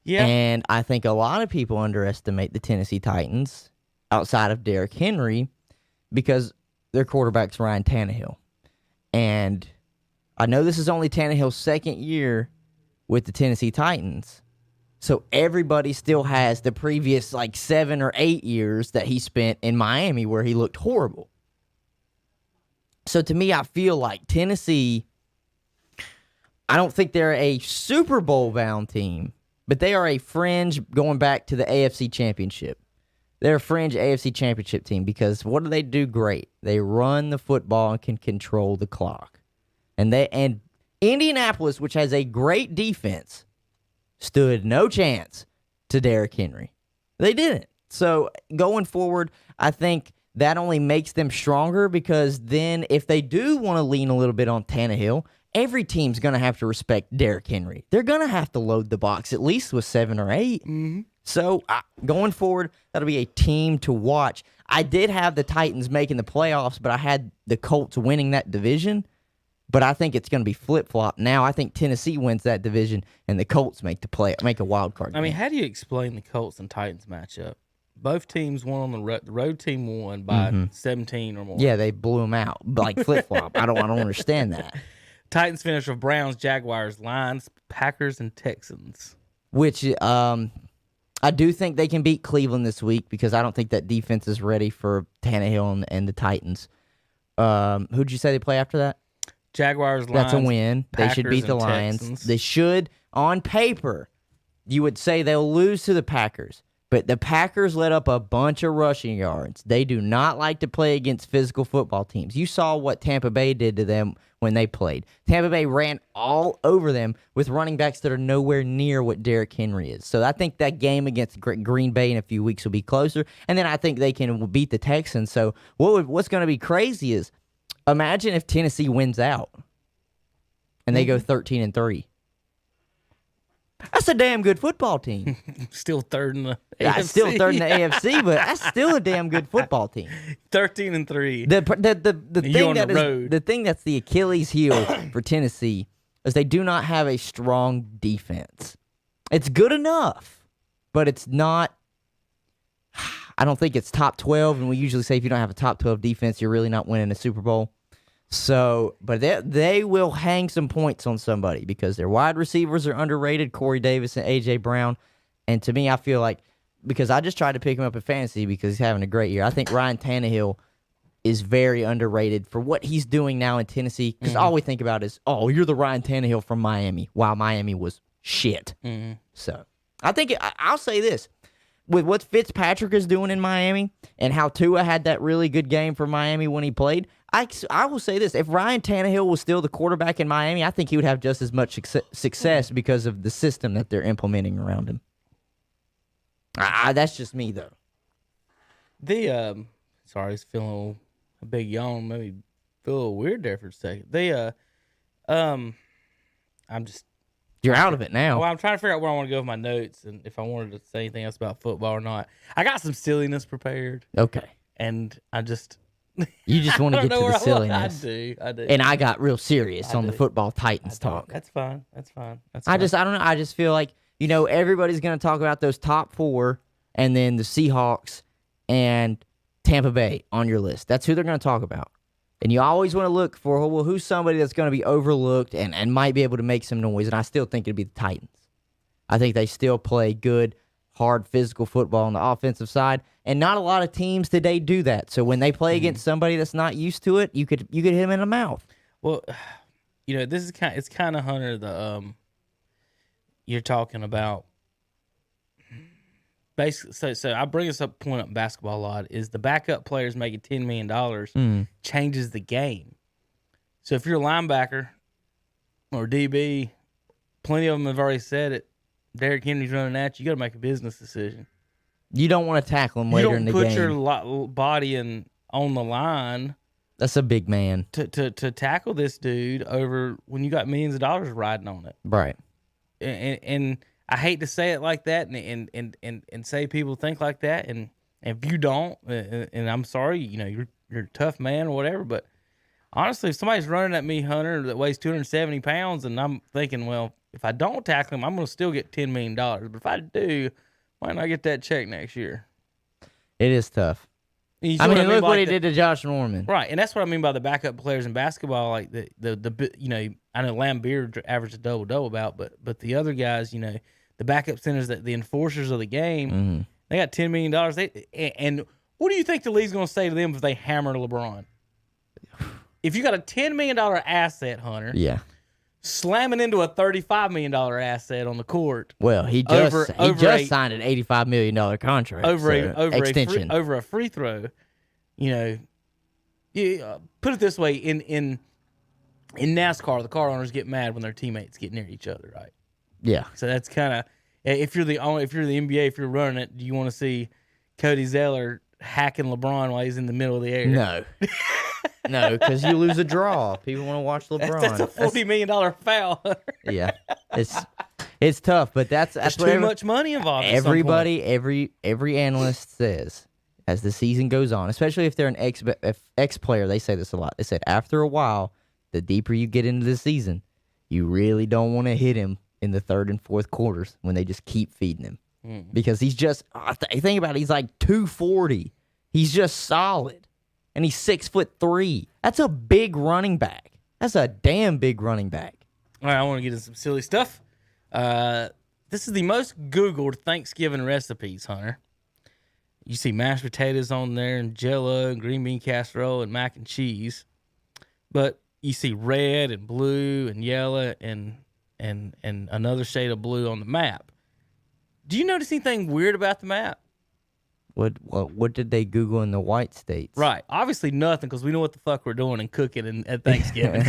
Yeah. And I think a lot of people underestimate the Tennessee Titans outside of Derrick Henry because their quarterback's Ryan Tannehill. And I know this is only Tannehill's second year with the Tennessee Titans. So everybody still has the previous 7 or 8 years that he spent in Miami where he looked horrible. So to me, I feel like Tennessee, I don't think they're a Super Bowl bound team, but they are a fringe going back to the AFC Championship. They're a fringe AFC Championship team because what do they do great? They run the football and can control the clock. And Indianapolis, which has a great defense, stood no chance to Derrick Henry. They didn't. So going forward, I think that only makes them stronger because then if they do want to lean a little bit on Tannehill, every team's going to have to respect Derrick Henry. They're going to have to load the box at least with 7 or 8. Mm-hmm. So going forward, that'll be a team to watch. I did have the Titans making the playoffs, but I had the Colts winning that division. But I think it's going to be flip-flop. Now I think Tennessee wins that division, and the Colts make a wild card game. I mean, how do you explain the Colts and Titans matchup? Both teams won on the road. The road team won by 17 or more. Yeah, they blew them out like flip-flop. I don't understand that. Titans finished with Browns, Jaguars, Lions, Packers, and Texans. Which I do think they can beat Cleveland this week because I don't think that defense is ready for Tannehill and the Titans. Who'd you say they play after that? Jaguars, Lions. That's a win. Packers, they should beat the Lions. Texans. They should, on paper, you would say they'll lose to the Packers. But the Packers let up a bunch of rushing yards. They do not like to play against physical football teams. You saw what Tampa Bay did to them when they played. Tampa Bay ran all over them with running backs that are nowhere near what Derrick Henry is. So I think that game against Green Bay in a few weeks will be closer. And then I think they can beat the Texans. So what's going to be crazy is imagine if Tennessee wins out and they go 13-3. That's a damn good football team. Still third in the Yeah, AFC. still third in the AFC, but that's still a damn good football team. 13-3. The thing that's the Achilles heel for Tennessee is they do not have a strong defense. It's good enough, but it's not. I don't think it's top 12, and we usually say if you don't have a top 12 defense, you're really not winning a Super Bowl. So, but they will hang some points on somebody because their wide receivers are underrated, Corey Davis and A.J. Brown. And to me, I feel like, because I just tried to pick him up in fantasy because he's having a great year, I think Ryan Tannehill is very underrated for what he's doing now in Tennessee. Because all we think about is, oh, you're the Ryan Tannehill from Miami, while Miami was shit. So, I think, I'll say this. With what Fitzpatrick is doing in Miami and how Tua had that really good game for Miami when he played, I will say this. If Ryan Tannehill was still the quarterback in Miami, I think he would have just as much success because of the system that they're implementing around him. That's just me, though. Sorry, I was feeling a big yawn. Maybe feel a little weird there for a second. You're out of it now. Well, I'm trying to figure out where I want to go with my notes and if I wanted to say anything else about football or not. I got some silliness prepared. Okay. And I just... You just want to get to the silliness. I do. And I got real serious on the football Titans talk. That's fine. I don't know. I just feel like, everybody's going to talk about those top 4 and then the Seahawks and Tampa Bay on your list. That's who they're going to talk about. And you always want to look for, well, who's somebody that's going to be overlooked and might be able to make some noise. And I still think it'd be the Titans. I think they still play good, hard, physical football on the offensive side. And not a lot of teams today do that. So when they play against somebody that's not used to it, you could hit him in the mouth. Well, this is kind of Hunter, you're talking about. Basically, so I bring this point up in basketball a lot, is the backup players making $10 million changes the game. So if you're a linebacker or DB, plenty of them have already said it. Derrick Henry's running at you. You got to make a business decision. You don't want to tackle him later in the game. You don't put your body on the line That's a big man. to tackle this dude over when you got millions of dollars riding on it. Right. And I hate to say it like that and say people think like that. And if you don't, and I'm sorry, you're a tough man or whatever, but honestly, if somebody's running at me, Hunter, that weighs 270 pounds, and I'm thinking, well, if I don't tackle him, I'm going to still get $10 million. But if I do, why not get that check next year? It is tough. Look what he did to Josh Norman. Right, and that's what I mean by the backup players in basketball. Like the I know Lambeer averaged a double about, but the other guys, the backup centers, the enforcers of the game, they got $10 million. And what do you think the league's going to say to them if they hammer LeBron? If you got a $10 million asset, Hunter, yeah, slamming into a $35 million asset on the court. Well, he just signed an $85 million contract over extension over a free throw. Put it this way: in NASCAR, the car owners get mad when their teammates get near each other, right? Yeah. So that's kind of if you're the NBA, if you're running it, do you want to see Cody Zeller hacking LeBron while he's in the middle of the air? No. No, because you lose a draw. People want to watch LeBron. That's a $40 million foul. Yeah, it's tough, but that's too much money involved. Everybody, every analyst says as the season goes on, especially if they're an ex player, they say this a lot. They said after a while, the deeper you get into the season, you really don't want to hit him in the third and fourth quarters when they just keep feeding him because he's just think about it, he's like 240. He's just solid. And he's 6'3". That's a big running back. That's a damn big running back. All right, I want to get into some silly stuff. This is the most Googled Thanksgiving recipes, Hunter. You see mashed potatoes on there, and Jell-O, and green bean casserole, and mac and cheese. But you see red and blue and yellow and another shade of blue on the map. Do you notice anything weird about the map? What did they Google in the white states? Right. Obviously nothing, because we know what the fuck we're doing and cooking at Thanksgiving.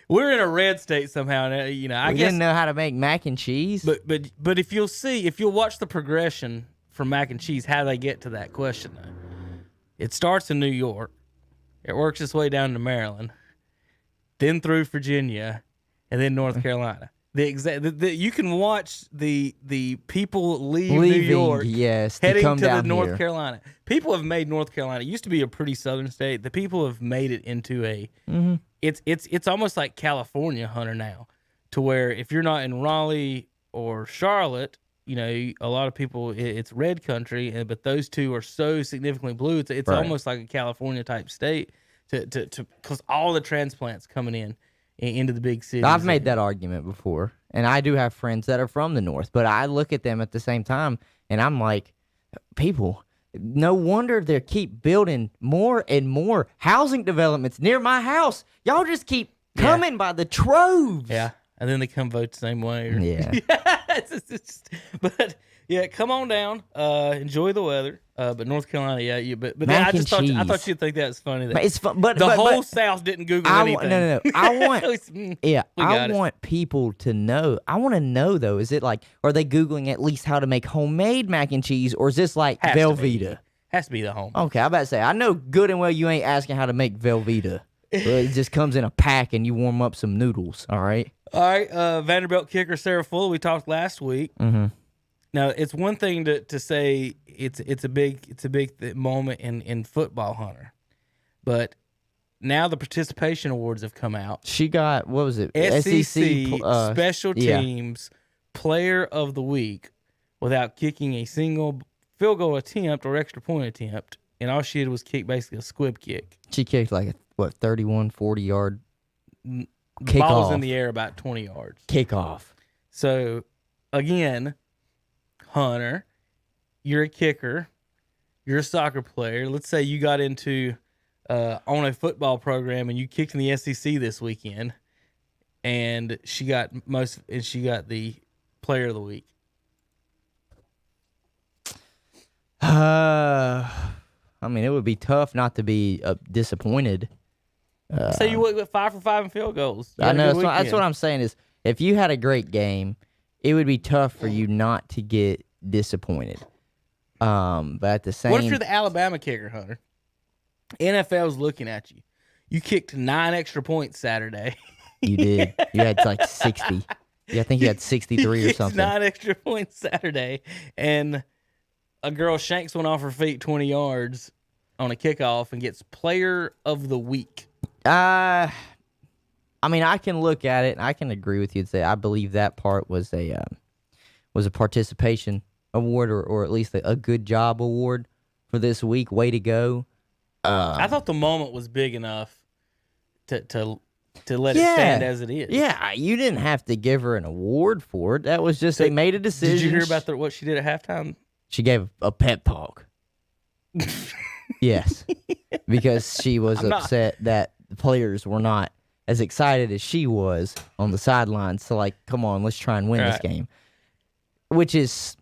We're in a red state somehow. I guess didn't know how to make mac and cheese. But if you'll watch the progression from mac and cheese, how they get to that question, though. It starts in New York. It works its way down to Maryland, then through Virginia, and then North Carolina. You can watch the people leaving New York, yes, heading to the down North here. Carolina. People have made North Carolina. It used to be a pretty southern state. The people have made it into a. It's almost like California, Hunter, now, to where if you're not in Raleigh or Charlotte, a lot of people it's red country, but those two are so significantly blue. It's right. almost like a California type state to because all the transplants coming into the big cities. I've made that argument before, and I do have friends that are from the North, but I look at them at the same time, and I'm like, people, no wonder they keep building more and more housing developments near my house. Y'all just keep coming by the troves. Yeah, and then they come vote the same way. Yeah. But yeah, come on down. Enjoy the weather. But North Carolina, but Mac I and thought cheese. you'd think that was funny. But it's fun, but the but, whole but, South didn't Google anything. No. I want, I it. want people to know. I want to know though. Is it like, are they Googling at least how to make homemade mac and cheese, or is this like Velveeta? Has to be the home. Okay, I'm about to say, I know good and well you ain't asking how to make Velveeta. It just comes in a pack and you warm up some noodles. All right. Vanderbilt kicker Sarah Fuller. We talked last week. Mm-hmm. Now it's one thing to say it's a big moment in football, Hunter, but now the participation awards have come out. She got, what was it? SEC Special Teams Player of the Week without kicking a single field goal attempt or extra point attempt, and all she did was kick basically a squib kick. She kicked like a 31, 40-yard kickoff. Ball was in the air about 20 yards. Kickoff. So, again, Hunter, you're a kicker. You're a soccer player. Let's say you got into on a football program and you kicked in the SEC this weekend, and she got the Player of the Week. I mean, it would be tough not to be disappointed. Say you went 5 for 5 in field goals. I know. That's what I'm saying is, if you had a great game, it would be tough for you not to get disappointed. But at the same, what if you're the Alabama kicker, Hunter? NFL's looking at you. You kicked 9 extra points Saturday. You did. You had like 60. Yeah, I think you had 63 or something. 9 extra points Saturday, and a girl shanks one off her feet 20 yards on a kickoff and gets player of the week. I mean, I can look at it and I can agree with you and say I believe that part was a participation award or at least a good job award for this week. Way to go. I thought the moment was big enough to let it stand as it is. Yeah, you didn't have to give her an award for it. That was just they made a decision. Did you hear about what she did at halftime? She gave a pep talk. Yes, because she was upset that the players were not as excited as she was on the sidelines. So, like, come on, let's try and win this game. Which is...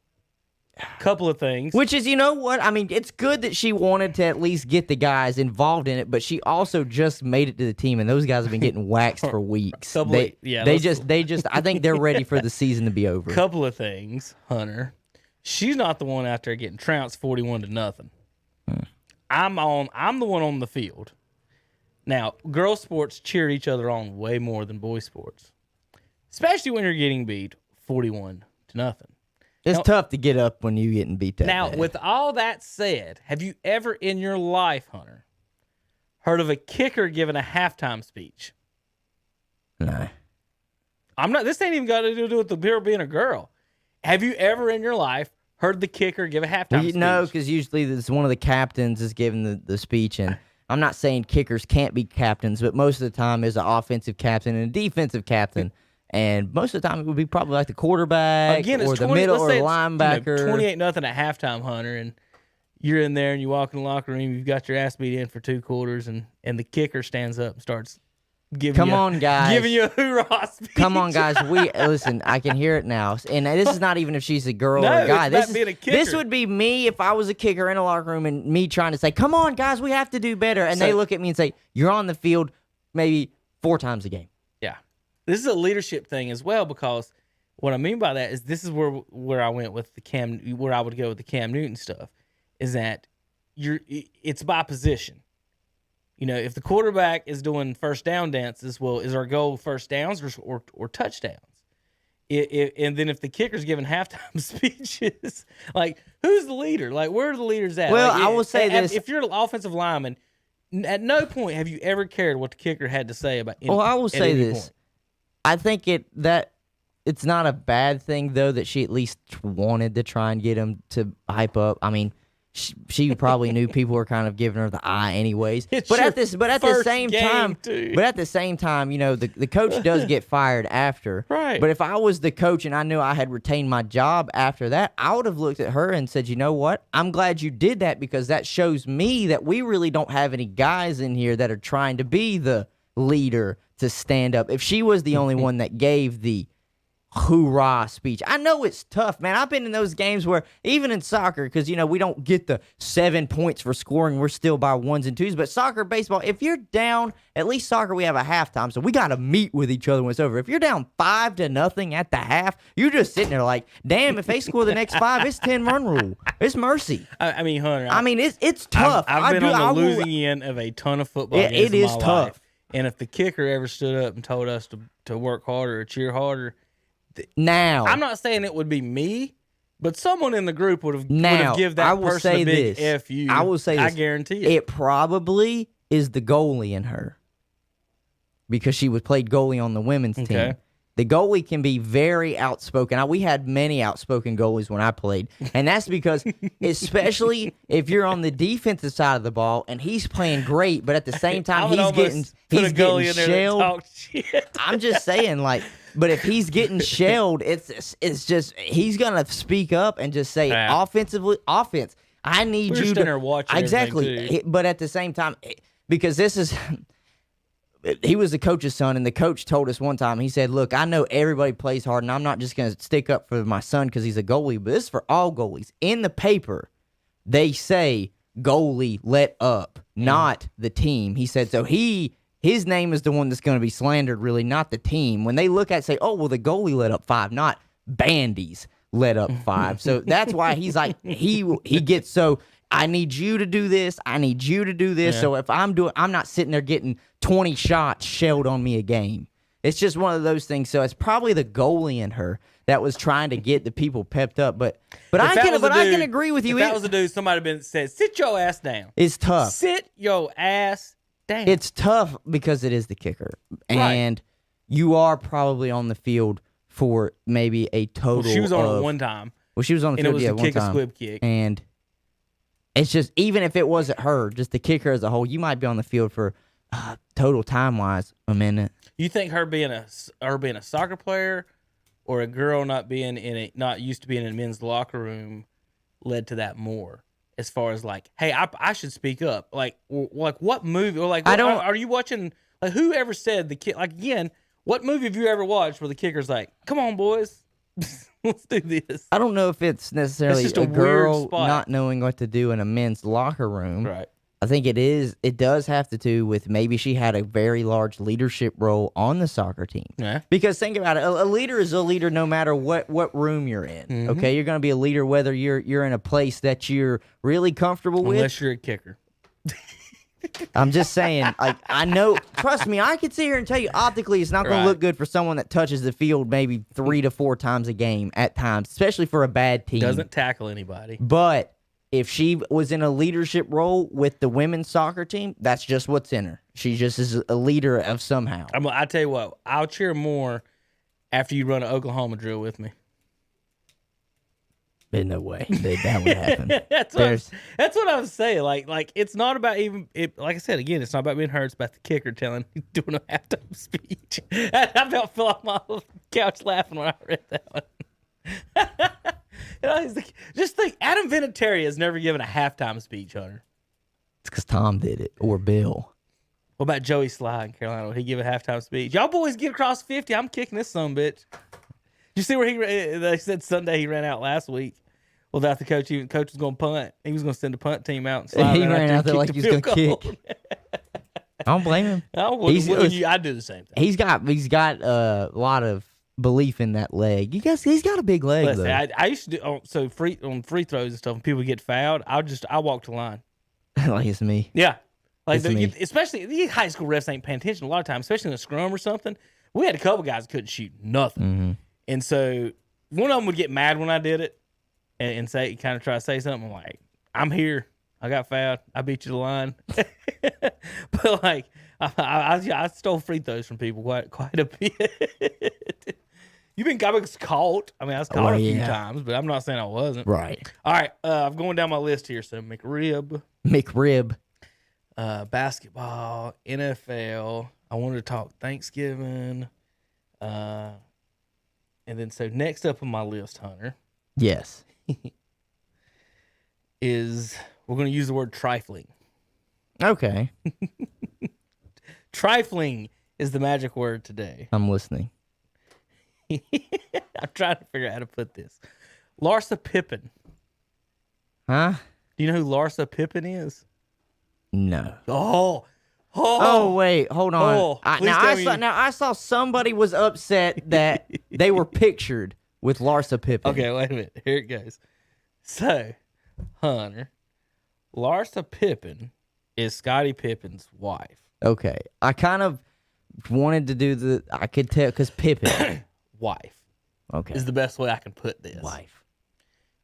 Couple of things. Which is, you know what? I mean, it's good that she wanted to at least get the guys involved in it, but she also just made it to the team, and those guys have been getting waxed for weeks. They just. I think they're ready for the season to be over. Couple of things, Hunter. She's not the one out there getting trounced 41-0. I'm the one on the field. Now, girls sports cheer each other on way more than boys sports, especially when you're getting beat 41-0. It's tough to get up when you're getting beat that Now, bad. with all that said, have you ever in your life, Hunter, heard of a kicker giving a halftime speech? No. This ain't even got to do with the girl being a girl. Have you ever in your life heard the kicker give a halftime speech? No, because usually it's one of the captains is giving the speech, and I'm not saying kickers can't be captains, but most of the time there's an offensive captain and a defensive captain. And most of the time, it would be probably like the quarterback or the middle or the linebacker. 28-0 at halftime, Hunter, and you're in there and you walk in the locker room. You've got your ass beat in for 2 quarters, and the kicker stands up and starts giving you a hoorah speech. Come on, guys. Listen. I can hear it now, and this is not even if she's a girl or a guy. This would be me if I was a kicker in a locker room and me trying to say, "Come on, guys, we have to do better," and they look at me and say, "You're on the field maybe 4 times a game." Yeah. This is a leadership thing as well, because what I mean by that is this is where I went with where I would go with the Cam Newton stuff, is that it's by position. You know, if the quarterback is doing first down dances, well, is our goal first downs or touchdowns? And then if the kicker's giving halftime speeches, like, who's the leader? Like, where are the leaders at? Well, like, I will say this. If you're an offensive lineman, at no point have you ever cared what the kicker had to say about anything. Well, I will say this. Point. I think it's not a bad thing, though, that she at least wanted to try and get him to hype up. I mean, she probably knew people were kind of giving her the eye anyways. But at the same time, you know, the coach does get fired after. Right. But if I was the coach and I knew I had retained my job after that, I would have looked at her and said, you know what? I'm glad you did that, because that shows me that we really don't have any guys in here that are trying to be the leader to stand up. If she was the only one that gave the hoorah speech, I know it's tough, man. I've been in those games where even in soccer, because, you know, we don't get the 7 points for scoring. We're still by 1s and 2s. But soccer, baseball, if you're down, at least soccer, we have a halftime, so we got to meet with each other when it's over. If you're down 5-0 at the half, you're just sitting there like, damn, if they score the next 5, it's 10-run rule. It's mercy. I mean, Hunter. It's tough. I've been on the losing end of a ton of football games it is in my tough. life. And if the kicker ever stood up and told us to work harder or cheer harder, now I'm not saying it would be me, but someone in the group would have given that person a big F you. I will say this. I guarantee it. It probably is the goalie in her, because she played goalie on the women's team. The goalie can be very outspoken. We had many outspoken goalies when I played, and that's because, especially if you're on the defensive side of the ball and he's playing great, but at the same time he's getting shelled. I'm just saying, like, but if he's getting shelled, it's just he's gonna speak up and just say, offense. I need you to watch exactly. But at the same time, because this is. He was the coach's son, and the coach told us one time, he said, look, I know everybody plays hard, and I'm not just going to stick up for my son because he's a goalie, but this is for all goalies. In the paper, they say goalie let up, not the team. He said, so his name is the one that's going to be slandered, really, not the team. When they look at it, say, oh, well, the goalie let up 5, not bandies let up 5. So that's why he's like, he gets so... I need you to do this. I need you to do this. Yeah. So if I'm not sitting there getting 20 shots shelled on me a game. It's just one of those things. So it's probably the goalie in her that was trying to get the people pepped up. But I can agree with you. If that was a dude, somebody said, sit your ass down. It's tough. Sit your ass down. It's tough because it is the kicker. And you are probably on the field for maybe a total. Well, she was on it one time. Well, she was on the and field, it was one kick time. A squib kick. And it's just, even if it wasn't her, just the kicker as a whole, you might be on the field for total time-wise a minute. You think her being a soccer player or a girl not used to being in a men's locker room led to that more? As far as like, hey, I should speak up. Like what movie or like are you watching? Like whoever said the kid? Like again, what movie have you ever watched where the kicker's like, "Come on, boys, let's do this"? I don't know if it's necessarily just a a girl weird spot. not knowing what to do in a men's locker room. Right. I think it is. It does have to do with maybe she had a very large leadership role on the soccer team. Yeah. Because think about it, a leader is a leader no matter what room you're in. Mm-hmm. Okay, you're going to be a leader whether you're in a place that you're really comfortable with. Unless you're a kicker. I'm just saying, like, I know, trust me, I could sit here and tell you optically it's not going to look good for someone that touches the field maybe 3 to 4 times a game at times, especially for a bad team. Doesn't tackle anybody. But if she was in a leadership role with the women's soccer team, that's just what's in her. She just is a leader of somehow. I tell you what, I'll cheer more after you run an Oklahoma drill with me. There's no way that would happen. That's what I'm saying. Like it's not about even it. Like I said again, it's not about being hurt. It's about the kicker doing a halftime speech. I about fell off my couch laughing when I read that one. Just think, Adam Vinatieri has never given a halftime speech, Hunter. It's because Tom did it, or Bill. What about Joey Sly in Carolina? Would he give a halftime speech? Y'all boys get across 50. I'm kicking this sumbitch. You see where they said Sunday he ran out last week without the coach. The coach was going to punt. He was going to send the punt team out. And slide he ran out there like he was going to kick. I don't blame him. I do the same thing. He's got a lot of belief in that leg. He's got a big leg. Listen, though. I used to do on free throws and stuff. When people get fouled, I walk the line. Like it's me. Yeah, like me. especially the high school refs ain't paying attention a lot of times, especially in a scrum or something. We had a couple guys that couldn't shoot nothing, and so one of them would get mad when I did it and say, kind of try to say something. I'm like, I'm here. I got fouled. I beat you to the line. But like, I stole free throws from people quite a bit. I was caught. I mean, I was caught a few times, but I'm not saying I wasn't. Right. All right. I'm going down my list here. So McRib, basketball, NFL. I wanted to talk Thanksgiving. And then so next up on my list, Hunter. Yes. Is we're going to use the word trifling. Okay. Trifling is the magic word today. I'm listening. I'm trying to figure out how to put this. Larsa Pippen. Huh? Do you know who Larsa Pippen is? No. Oh, wait, hold on. Oh, I saw somebody was upset that they were pictured with Larsa Pippen. Okay, wait a minute. Here it goes. So, Hunter, Larsa Pippen is Scottie Pippen's wife. Okay. I kind of wanted to do I could tell because Pippen. Wife. Okay. Is the best way I can put this. Wife.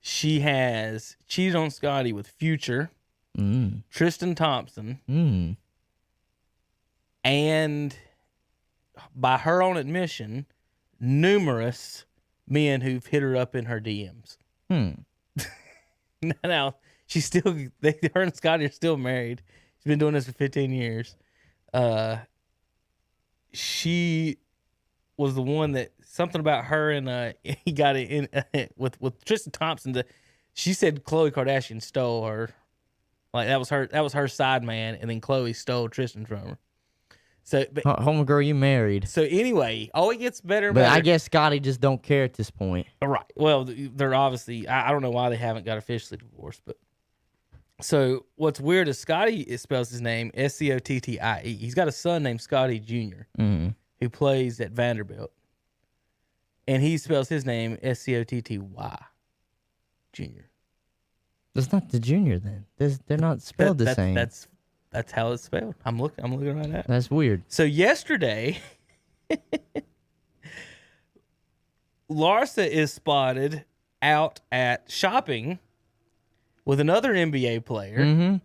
She has cheated on Scottie with Future, Tristan Thompson, and by her own admission, numerous men who've hit her up in her DMs. Now, she's still, her and Scottie are still married. She's been doing this for 15 years. She was the one that, something about her and he got it in with Tristan Thompson. She said Khloe Kardashian stole her. Like that was her side man, and then Khloe stole Tristan from her. So, but, homegirl, you married. So anyway, it gets better and but better. I guess Scottie just don't care at this point. Right. Well, they're obviously, I don't know why they haven't got officially divorced, but so what's weird is Scottie spells his name Scottie. He's got a son named Scottie Jr. Who plays at Vanderbilt, and he spells his name Scotty Jr. That's not the junior then. They're not spelled the same. That's how it's spelled. I'm looking right at it. That's weird. So yesterday, Larsa is spotted out at shopping with another NBA player. Mm-hmm.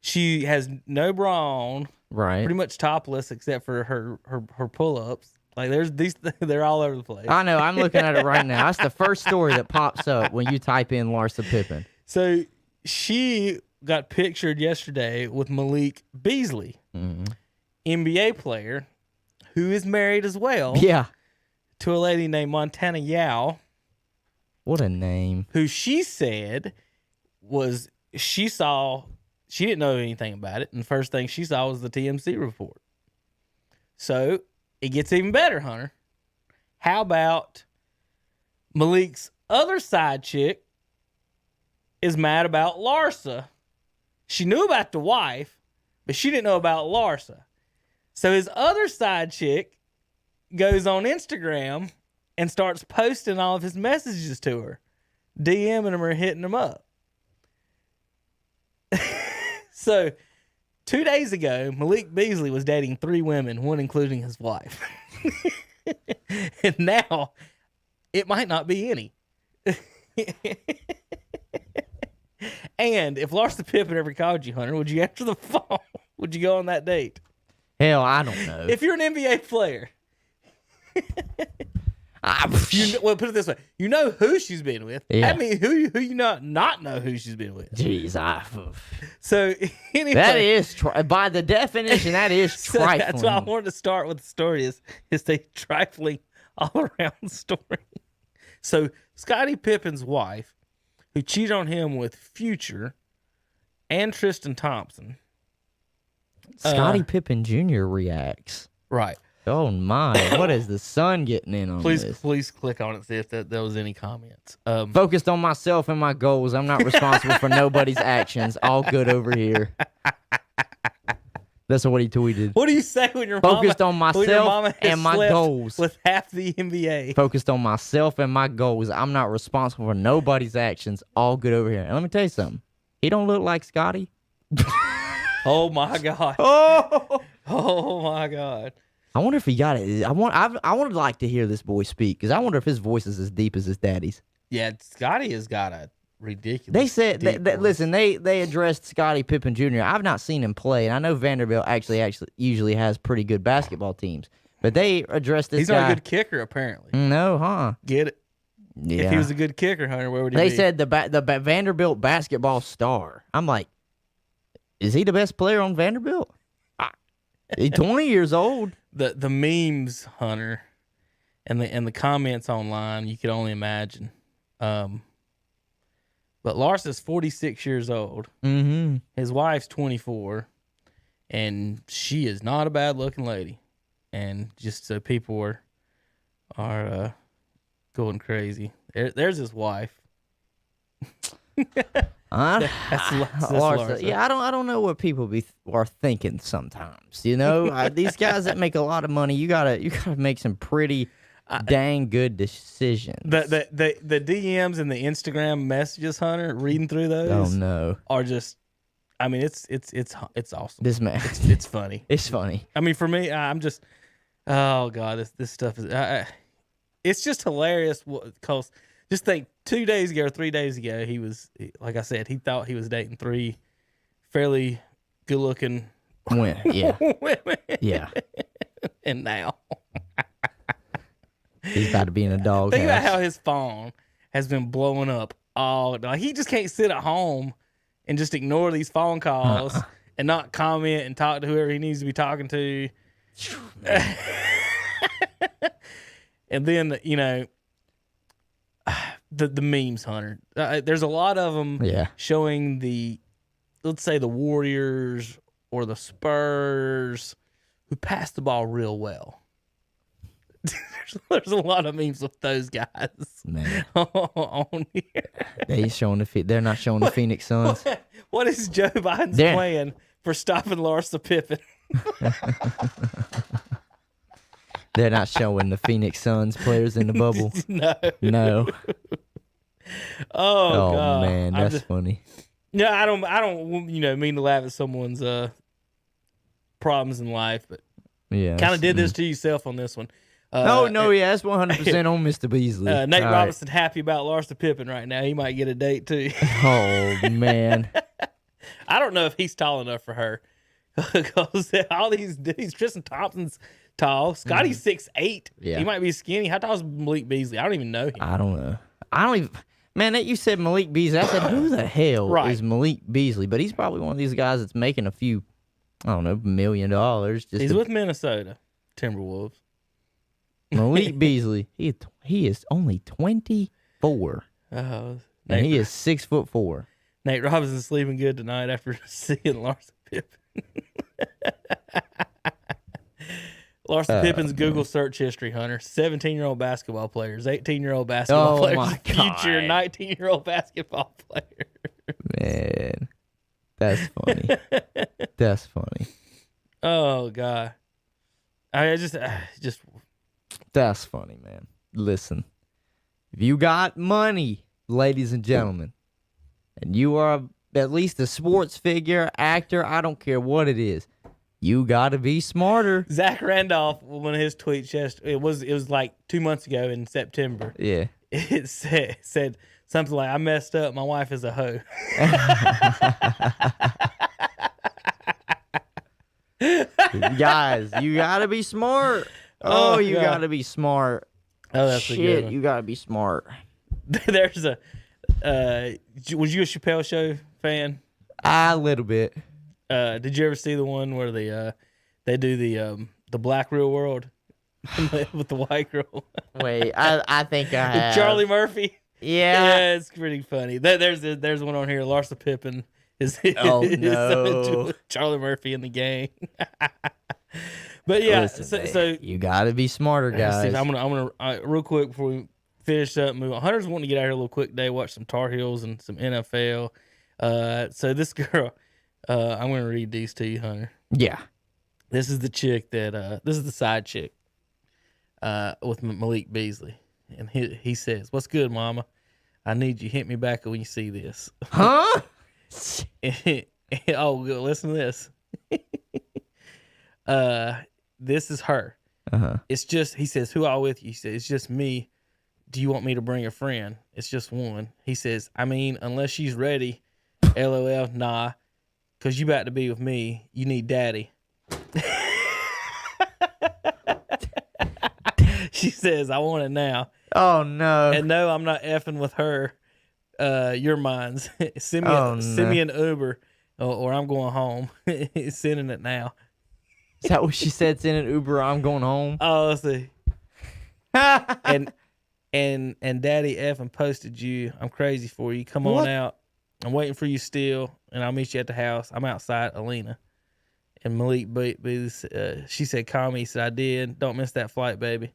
She has no bra on, Right. pretty much topless except for her pull-ups. Like there's these, they're all over the place. I know. I'm looking at it right now. That's the first story that pops up when you type in Larsa Pippen. So she got pictured yesterday with Malik Beasley, NBA player, who is married as well Yeah. to a lady named Montana Yao, What a name. who she said was she didn't know anything about it, and the first thing she saw was the TMC report. So it gets even better, Hunter. How about Malik's other side chick is mad about Larsa? She knew about the wife, but she didn't know about Larsa. So his other side chick goes on Instagram and starts posting all of his messages to her, DMing him or hitting him up. So 2 days ago, Malik Beasley was dating 3 women, one including his wife. And now it might not be any. And if Larsa Pippen ever called you, Hunter, would you answer the phone? Would you go on that date? Hell, I don't know. If you're an NBA player, well, put it this way: you know who she's been with. Yeah. I mean, who you not know who she's been with. Jeez, So anyway, that is by the definition that is so trifling. that's why I wanted to start with the story is the trifling all around story. So Scottie Pippen's wife, who cheated on him with Future and Tristan Thompson. Scottie Pippen Jr. reacts. Right. Oh my! What is the sun getting in on this? Please click on it, see if there was any comments. Focused on myself and my goals. I'm not responsible for nobody's actions. All good over here. That's what he tweeted. What do you say when your Focused on when your myself mama has and my slept goals. with half the NBA? Focused on myself and my goals. I'm not responsible for nobody's actions. All good over here. And let me tell you something. He don't look like Scotty. Oh my God. Oh my God. I wonder if he got it. I would like to hear this boy speak because I wonder if his voice is as deep as his daddy's. Yeah, Scotty has got a ridiculous. They said, deep voice. listen, they addressed Scottie Pippen Jr. I've not seen him play, and I know Vanderbilt actually usually has pretty good basketball teams, but they addressed this He's guy. not a good kicker, apparently. No, huh? Get it? Yeah. If he was a good kicker, Hunter, where would he They be? said the Vanderbilt basketball star. I'm like, is he the best player on Vanderbilt? He's 20 years old. The memes, Hunter, and the comments online, you could only imagine. But Larsa's 46 years old. Mm-hmm. His wife's 24, and she is not a bad looking lady. And just so people are going crazy. There's his wife. That's Larsa. Yeah, I don't know what people are thinking sometimes. You know, these guys that make a lot of money, you gotta make some pretty dang good decisions. The DMs and the Instagram messages, Hunter, reading through those. Oh no, are just. I mean, it's awesome. this man, it's funny. it's funny. I mean, for me, I'm just. Oh God, this stuff is. It's just hilarious. Cause just think, 2 days ago or 3 days ago, he was, like I said, he thought he was dating 3 fairly good-looking Yeah, women. yeah. And now. He's about to be in a dog Think about house. how his phone has been blowing up all. Like, he just can't sit at home and just ignore these phone calls and not comment and talk to whoever he needs to be talking to. And then, you know, the memes, Hunter. There's a lot of them showing let's say the Warriors or the Spurs who pass the ball real well. There's a lot of memes with those guys. Man. On here. They're not showing the Phoenix Suns. What is Joe Biden's plan for stopping Larsa Pippen? They're not showing the Phoenix Suns players in the bubble. No. No. Oh, God. Man, that's funny. No, I don't mean to laugh at someone's problems in life, but Yeah. kind of did this to yourself on this one. No, yeah, that's 100% on Mr. Beasley. Nate All Robinson happy about Larsa Pippen right now. He might get a date too. Right. Oh man. I don't know if he's tall enough for her because all these dudes. Tristan Thompson's tall. Scotty's 6'8". Yeah. He might be skinny. How tall is Malik Beasley? I don't even know him. I don't know. I don't even. Man, that you said Malik Beasley. I said, who the hell is Malik Beasley? But he's probably one of these guys that's making a few, I don't know, $1 million. He's with Minnesota Timberwolves. Malik Beasley. He is only 24. Oh, And he is 6'4". Nate Robinson's sleeping good tonight after seeing Larsa Pippen. Larsa Pippen's Google search history, Hunter. 17-year-old basketball players, 18-year-old basketball players, my God. future 19-year-old basketball player. Man, that's funny. That's funny. Oh, God. I just That's funny, man. Listen, if you got money, ladies and gentlemen, and you are at least a sports figure, actor, I don't care what it is, you got to be smarter. Zach Randolph, one of his tweets, it was like 2 months ago in September. Yeah. It said something like, "I messed up. My wife is a hoe." Guys, you got to be smart. Oh, you God. got to be smart. Oh, that's a good Shit, one. you got to be smart. There's a. Was you a Chappelle Show fan? A little bit. Did you ever see the one where they do the Black Real World with the white girl? Wait, I think I have. Charlie Murphy. Yeah. It's pretty funny. There's one on here. Larsa Pippen is Oh, is no. Charlie Murphy in the gang. But yeah, Listen, so you got to be smarter, guys. Steve, I'm gonna real quick before we finish up. Move on. Hunter's wanting to get out here a little quick day, watch some Tar Heels and some NFL. So this girl, I'm gonna read these to you, Hunter. Yeah. This is the chick that this is the side chick with Malik Beasley, and he says, "What's good, Mama? I need you. Hit me back when you see this." Huh? Oh, listen to this. This is her. Uh-huh. It's just, he says, "Who all with you?" He says, "It's just me. Do you want me to bring a friend?" It's just one. He says, "I mean, unless she's ready." LOL, nah. Because you about to be with me. You need daddy. She says, "I want it now." Oh, no. And no, I'm not effing with her. You're mine. Send me an Uber or I'm going home. Sending it now. Is that what she said? Send an Uber, I'm going home. Oh, let's see. and Daddy effing posted you. I'm crazy for you. Come What? on out. I'm waiting for you still, and I'll meet you at the house. I'm outside, Alina. And Malik, she said, "Call me." He said, "I did. Don't miss that flight, baby."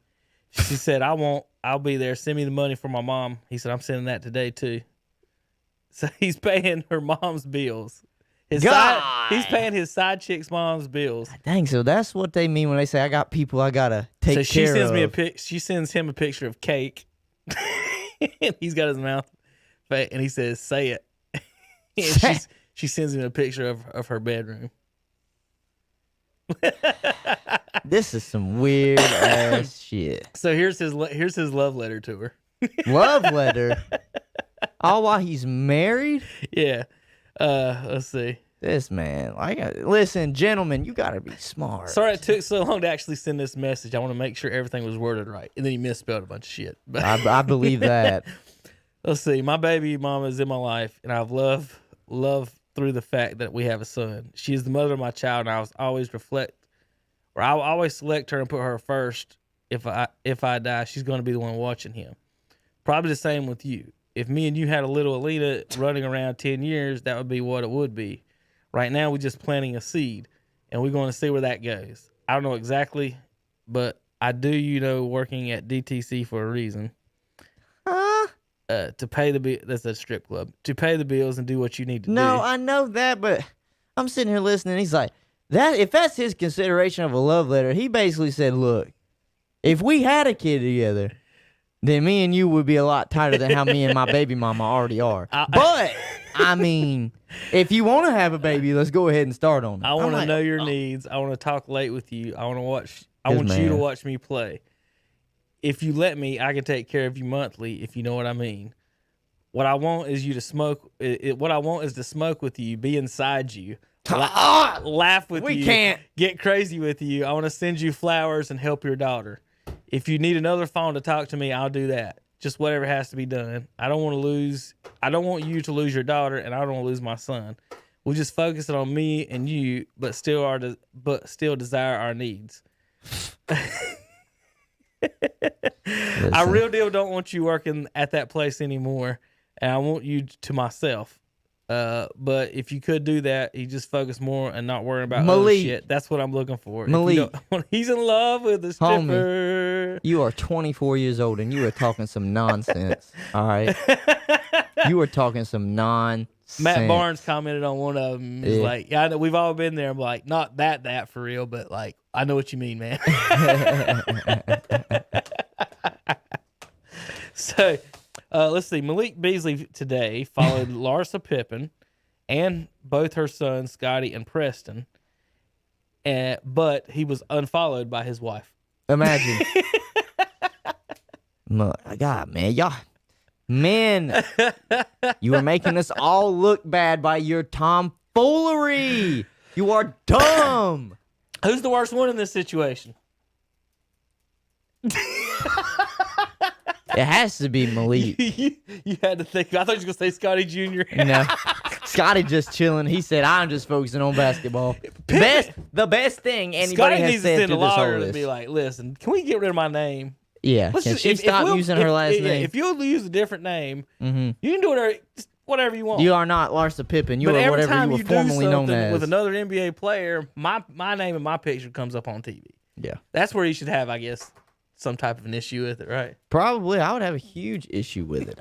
She said, "I won't. I'll be there. Send me the money for my mom." He said, "I'm sending that today too." So he's paying her mom's bills. He's paying his side chick's mom's bills. Dang, so that's what they mean when they say, I got people I got to take care of. So she sends me she sends him a picture of cake. And he's got his mouth fat, and he says, "Say it." And she sends him a picture of her bedroom. This is some weird ass shit. So here's his love letter to her. Love letter? All while he's married? Yeah. Let's see. This man, listen, gentlemen, you gotta be smart. Sorry it took so long to actually send this message. I want to make sure everything was worded right, and then he misspelled a bunch of shit. But I believe that. let's see. My baby mama is in my life, and I've loved through the fact that we have a son. She is the mother of my child, and I always select her and put her first. If I die, she's going to be the one watching him. Probably the same with you. If me and you had a little Alina running around 10 years, that would be what it would be. Right now, we're just planting a seed, and we're going to see where that goes. I don't know exactly, but I do, working at DTC for a reason. To pay the bill. That's a strip club. To pay the bills and do what you need to do. No, I know that, but I'm sitting here listening. He's like, that. If that's his consideration of a love letter, he basically said, look, if we had a kid together, then me and you would be a lot tighter than how me and my baby mama already are. But, I mean, if you want to have a baby, let's go ahead and start on it. I want to know your needs. I want to talk late with you. I want to watch. I Yes, want you to ma'am. watch me play. If you let me, I can take care of you monthly, if you know what I mean. What I want is you to smoke. What I want is to smoke with you, be inside you, laugh with you. We can't. Get crazy with you. I want to send you flowers and help your daughter. If you need another phone to talk to me, I'll do that. Just whatever has to be done. I don't want you to lose your daughter, and I don't want to lose my son. We'll just focus it on me and you, but still desire our needs. I real deal don't want you working at that place anymore, and I want you to myself. But if you could do that, you just focus more and not worrying about other Malik. shit. That's what I'm looking for. Malik. He's in love with the stripper. You are 24 years old and you are talking some nonsense. All right. You are talking some nonsense. Matt Barnes commented on one of them. He's Yeah. like, yeah, I know we've all been there. I'm like, not that for real, but like, I know what you mean, man. So, let's see. Malik Beasley today followed Larsa Pippen and both her sons, Scotty and Preston, but he was unfollowed by his wife. Imagine. God, man, you are making us all look bad by your tomfoolery. You are dumb. Who's the worst one in this situation? It has to be Malik. you had to think. I thought you were going to say Scotty Jr. No, Scotty just chilling. He said, "I'm just focusing on basketball." The best thing anybody Scotty has needs to said send a through this whole lawyer to list. be like, listen, can we get rid of my name? Yeah, Let's can just- she if stop we'll- using her last name? If you'll use a different name, you can do whatever you want. You are not Larsa Pippen. You but are every whatever time you were do formerly known something as. with another NBA player, my name and my picture comes up on TV. Yeah, That's where you should have, I guess, some type of an issue with it, right? probably. I would have a huge issue with it.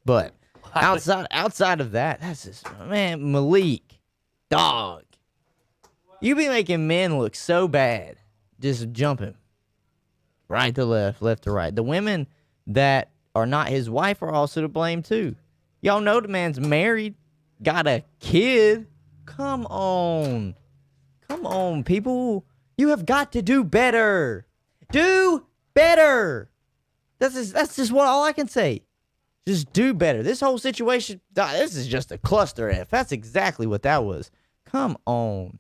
But outside of that, that's just Malik, dog. You be making men look so bad, just jumping right to left, left to right. The women that are not his wife are also to blame too. Y'all know the man's married, got a kid. Come on, people. You have got to do better. Do better. That's just all I can say. Just do better. This whole situation, this is just a cluster F. That's exactly what that was. Come on.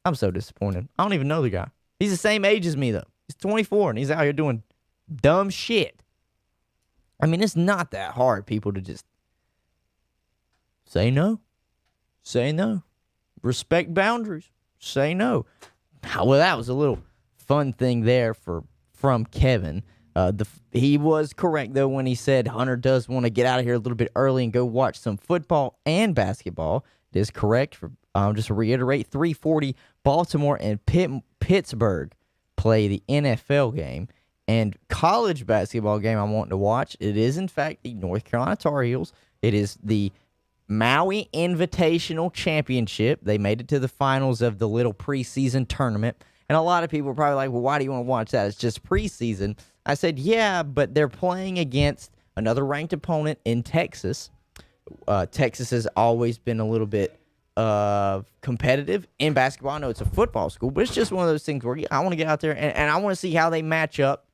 I'm so disappointed. I don't even know the guy. He's the same age as me, though. He's 24, and he's out here doing dumb shit. I mean, it's not that hard, people, to just say no. Say no. Respect boundaries. Say no. Well, that was a little fun thing there from Kevin. He was correct, though, when he said Hunter does want to get out of here a little bit early and go watch some football and basketball. It is correct. Just to reiterate, 3:40, Baltimore and Pittsburgh play the NFL game. And college basketball game I'm wanting to watch, it is, in fact, the North Carolina Tar Heels. It is the Maui Invitational Championship. They made it to the finals of the little preseason tournament. And a lot of people are probably like, well, why do you want to watch that? It's just preseason. I said, yeah, but they're playing against another ranked opponent in Texas. Texas has always been a little bit competitive in basketball. I know it's a football school, but it's just one of those things where I want to get out there and I want to see how they match up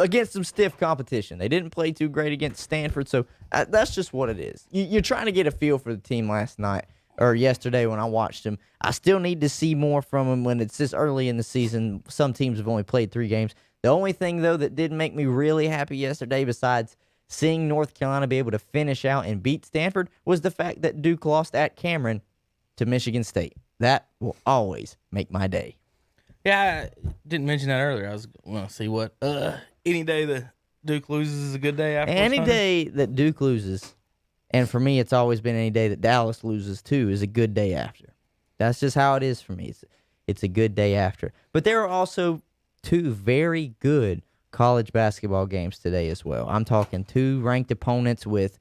against some stiff competition. They didn't play too great against Stanford, so that's just what it is. You're trying to get a feel for the team last night or yesterday when I watched them. I still need to see more from them when it's this early in the season. Some teams have only played 3 games. The only thing, though, that did make me really happy yesterday, besides seeing North Carolina be able to finish out and beat Stanford, was the fact that Duke lost at Cameron to Michigan State. That will always make my day. Yeah, I didn't mention that earlier. I was going to see what any day that Duke loses is a good day after. Any day that Duke loses, and for me, it's always been any day that Dallas loses too, is a good day after. That's just how it is for me. It's a good day after. But there are also 2 very good college basketball games today as well. I'm talking 2 ranked opponents with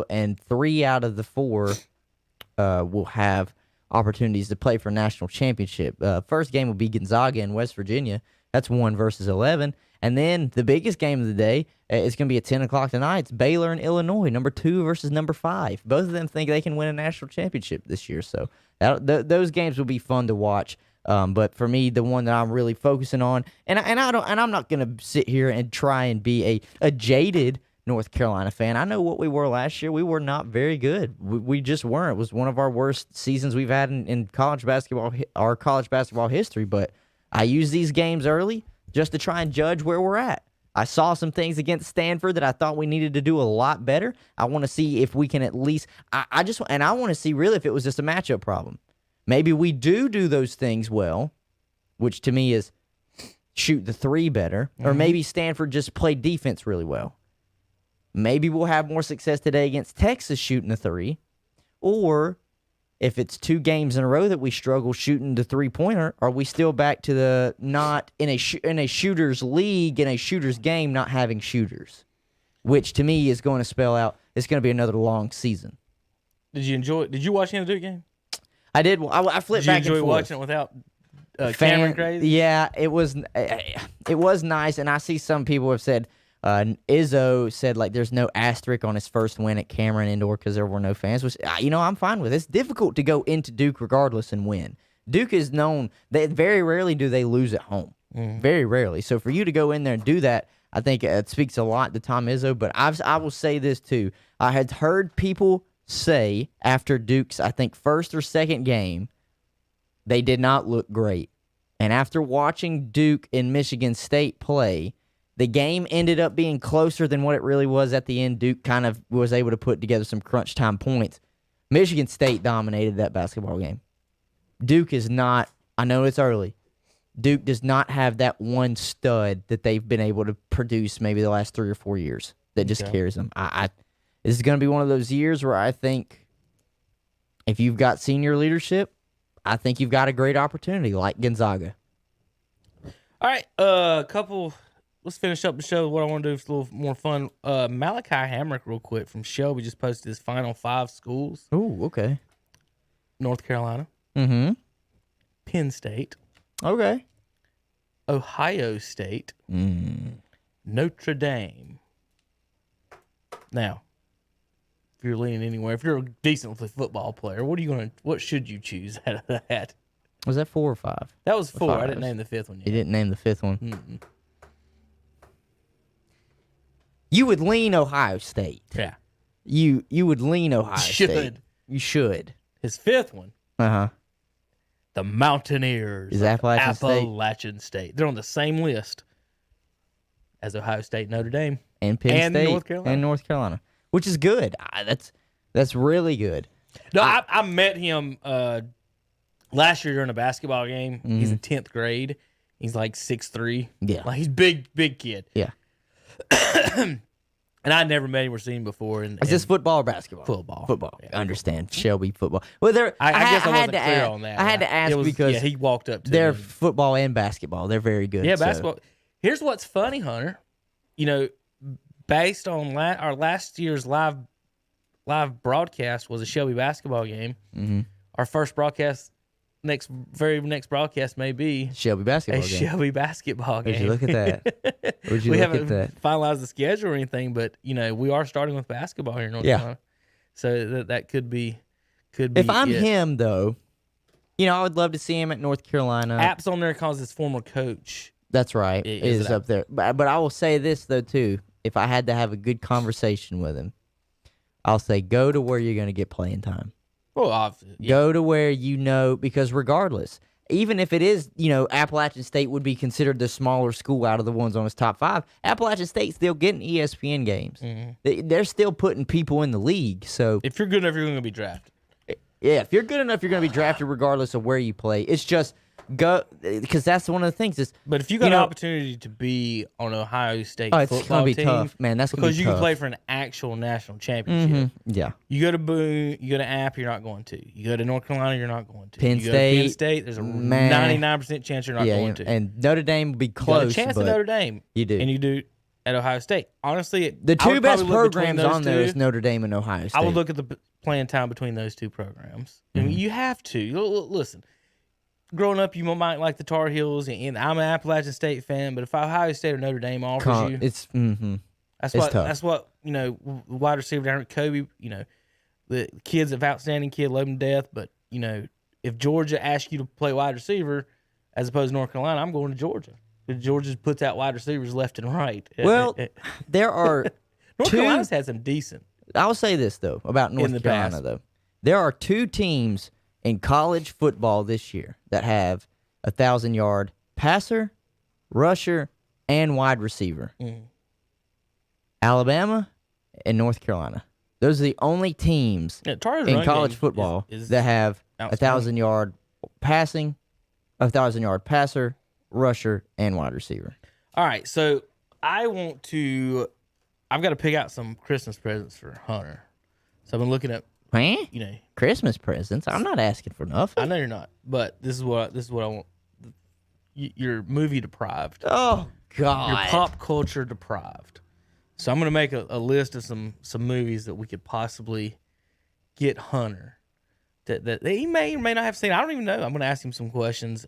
and 3 out of the 4 will have opportunities to play for a national championship. First game will be Gonzaga in West Virginia. That's 1 versus 11. And then the biggest game of the day is going to be at 10 o'clock tonight. It's Baylor and Illinois, number 2 versus number 5. Both of them think they can win a national championship this year. So those games will be fun to watch. But for me, the one that I'm really focusing on, and I'm not going to sit here and try and be a jaded North Carolina fan. I know what we were last year. We were not very good. We just weren't. It was one of our worst seasons we've had in college basketball, our college basketball history. But I use these games early just to try and judge where we're at. I saw some things against Stanford that I thought we needed to do a lot better. I want to see if we can at least. I want to see really if it was just a matchup problem. Maybe we do those things well, which to me is shoot the 3 better, or maybe Stanford just played defense really well. Maybe we'll have more success today against Texas shooting the 3, or if it's 2 games in a row that we struggle shooting the 3-pointer, are we still back to the not in a shooters league, in a shooters game, not having shooters, which to me is going to spell out it's going to be another long season. Did you watch the Duke game? I did. I flipped back and forth. Did you enjoy watching it without Cameron crazy? Yeah, it was nice, and I see some people have said. Izzo said like there's no asterisk on his first win at Cameron Indoor because there were no fans, which I'm fine with. It's difficult to go into Duke regardless and win. Duke is known that very rarely do they lose at home, very rarely. So for you to go in there and do that, I think it speaks a lot to Tom Izzo. But I will say this too: I had heard people say after Duke's I think first or second game, they did not look great, and after watching Duke and Michigan State play. The game ended up being closer than what it really was at the end. Duke kind of was able to put together some crunch time points. Michigan State dominated that basketball game. Duke is not, I know it's early, Duke does not have that one stud that they've been able to produce maybe the last 3 or 4 years that just carries them. This is going to be one of those years where I think if you've got senior leadership, I think you've got a great opportunity like Gonzaga. All right, let's finish up the show. What I want to do is a little more fun. Malachi Hamrick, real quick, from Shelby, just posted his final 5 schools. Oh, okay. North Carolina. Mm-hmm. Penn State. Okay. Ohio State. Notre Dame. Now, if you're leaning anywhere, if you're a decent football player, what should you choose out of that? Was that 4 or 5? That was 4. 5. I didn't name the 5th one yet. You didn't name the 5th one? Mm-mm. You would lean Ohio State. Yeah. You would lean Ohio State. You should. His 5th one. Uh-huh. The Mountaineers. Is Appalachian State. They're on the same list as Ohio State, Notre Dame. And Penn State. North Carolina. And North Carolina. Which is good. That's really good. No, I met him last year during a basketball game. Mm-hmm. He's in 10th grade. He's like 6'3". Yeah. Like he's big kid. Yeah. And I'd never met him or seen him before. Is this football or basketball? Football. Yeah, I understand. Shelby football. Well, I guess I wasn't clear on that. I had to ask because he walked up to they're me. football and basketball. They're very good. Yeah, so. basketball. Here's what's funny, Hunter. Based on our last year's live broadcast was a Shelby basketball game. Mm-hmm. Our first broadcast, very next broadcast may be Shelby basketball a game. Shelby basketball game. Would you look at that? We haven't finalized the schedule or anything, but we are starting with basketball here in North Carolina. So that could be. If I'm him though, I would love to see him at North Carolina. App's on there because his former coach. That's right. Is up there. But I will say this though too. If I had to have a good conversation with him, I'll say go to where you're going to get playing time. Well, Go to where because regardless, even if it is, Appalachian State would be considered the smaller school out of the ones on his top 5. Appalachian State's still getting ESPN games. Mm-hmm. They're still putting people in the league. So if you're good enough, you're going to be drafted. Yeah, if you're good enough, you're going to be drafted regardless of where you play. It's just go because that's one of the things. But if you got an opportunity to be on Ohio State football it's gonna be team, tough, man. That's because be you tough. can play for an actual national championship. Mm-hmm. Yeah. You go to Boone, you go to App, you're not going to. You go to North Carolina, you're not going to. Penn you go to Penn State, there's a 99% chance you're not going to. And Notre Dame would be close. You got a chance at Notre Dame. You do. And you do at Ohio State. Honestly, the 2 best programs on there is Notre Dame and Ohio State. I would look at the playing time between those 2 programs. Mm-hmm. And you have to. Listen, growing up, you might like the Tar Heels, and I'm an Appalachian State fan. But if Ohio State or Notre Dame offers you, it's that's it's what tough. that's what wide receiver down at Kobe. The kid's an outstanding kid, love him to death. But if Georgia asks you to play wide receiver as opposed to North Carolina, I'm going to Georgia. Because Georgia puts out wide receivers left and right. Well, there are North Carolina's had some decent. I'll say this though about North Carolina though. There are 2 teams in college football this year that have 1,000-yard passer, rusher, and wide receiver. Alabama and North Carolina. Those are the only teams in college football that have 1,000-yard passing, 1,000-yard passer, rusher, and wide receiver. All right, so I've got to pick out some Christmas presents for Hunter. So I've been looking at, Christmas presents. I'm not asking for nothing. I know you're not, but this is what I want. You're movie deprived. Oh God, you're pop culture deprived. So I'm gonna make a list of some movies that we could possibly get Hunter that he may or may not have seen. I don't even know. I'm gonna ask him some questions.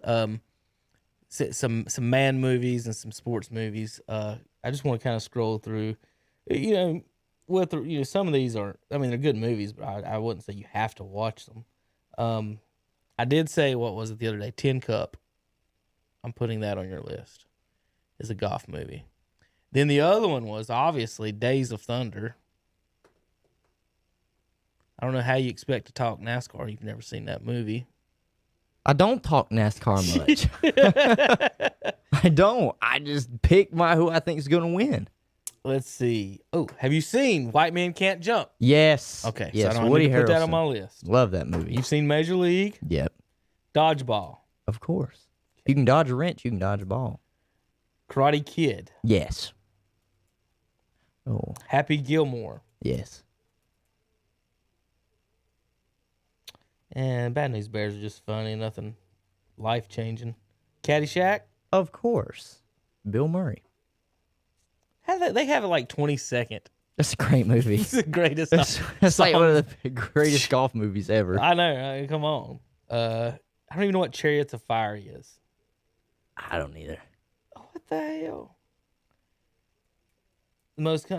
Some man movies and some sports movies. I just want to kind of scroll through. Some of these are. I mean, they're good movies, but I wouldn't say you have to watch them. I did say, what was it the other day? Tin Cup. I'm putting that on your list. It's a golf movie. Then the other one was obviously Days of Thunder. I don't know how you expect to talk NASCAR. You've never seen that movie. I don't talk NASCAR much. I don't. I just pick who I think is going to win. Let's see. Oh, have you seen White Men Can't Jump? Yes. Okay. Yes. So I don't Woody need to put that Harrelson. on my list. Love that movie. You've seen Major League? Yep. Dodgeball. Of course. You can dodge a wrench. You can dodge a ball. Karate Kid. Yes. Oh. Happy Gilmore. Yes. And Bad News Bears are just funny, nothing life-changing. Caddyshack? Of course. Bill Murray. They have it like 22nd. That's a great movie. It's the greatest. It's like one of the greatest golf movies ever. I know. Come on. I don't even know what Chariots of Fire is. I don't either. What the hell?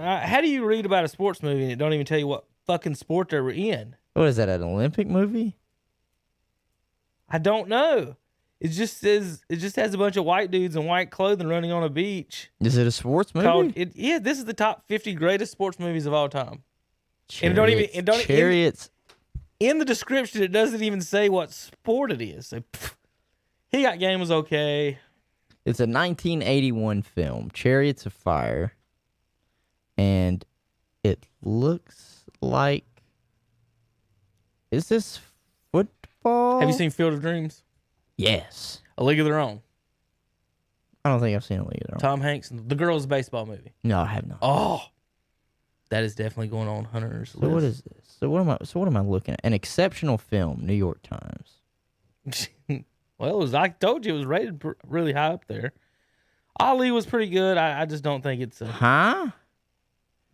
How do you read about a sports movie and it don't even tell you what fucking sport they were in? What is that, an Olympic movie? I don't know. It just has a bunch of white dudes in white clothing running on a beach. Is it a sports movie? This is the top 50 greatest sports movies of all time. Chariots. In the description, it doesn't even say what sport it is. So, He Got Game was okay. It's a 1981 film, Chariots of Fire, and it looks like. Is this football? Have you seen Field of Dreams? Yes. A League of Their Own. I don't think I've seen A League of Their Own. Tom Hanks and the girls' baseball movie. No, I have not. Oh, that is definitely going on Hunter's list. So what is this? So what am I looking at? An exceptional film, New York Times. Well, I told you, it was rated really high up there. Ali was pretty good. I just don't think it's a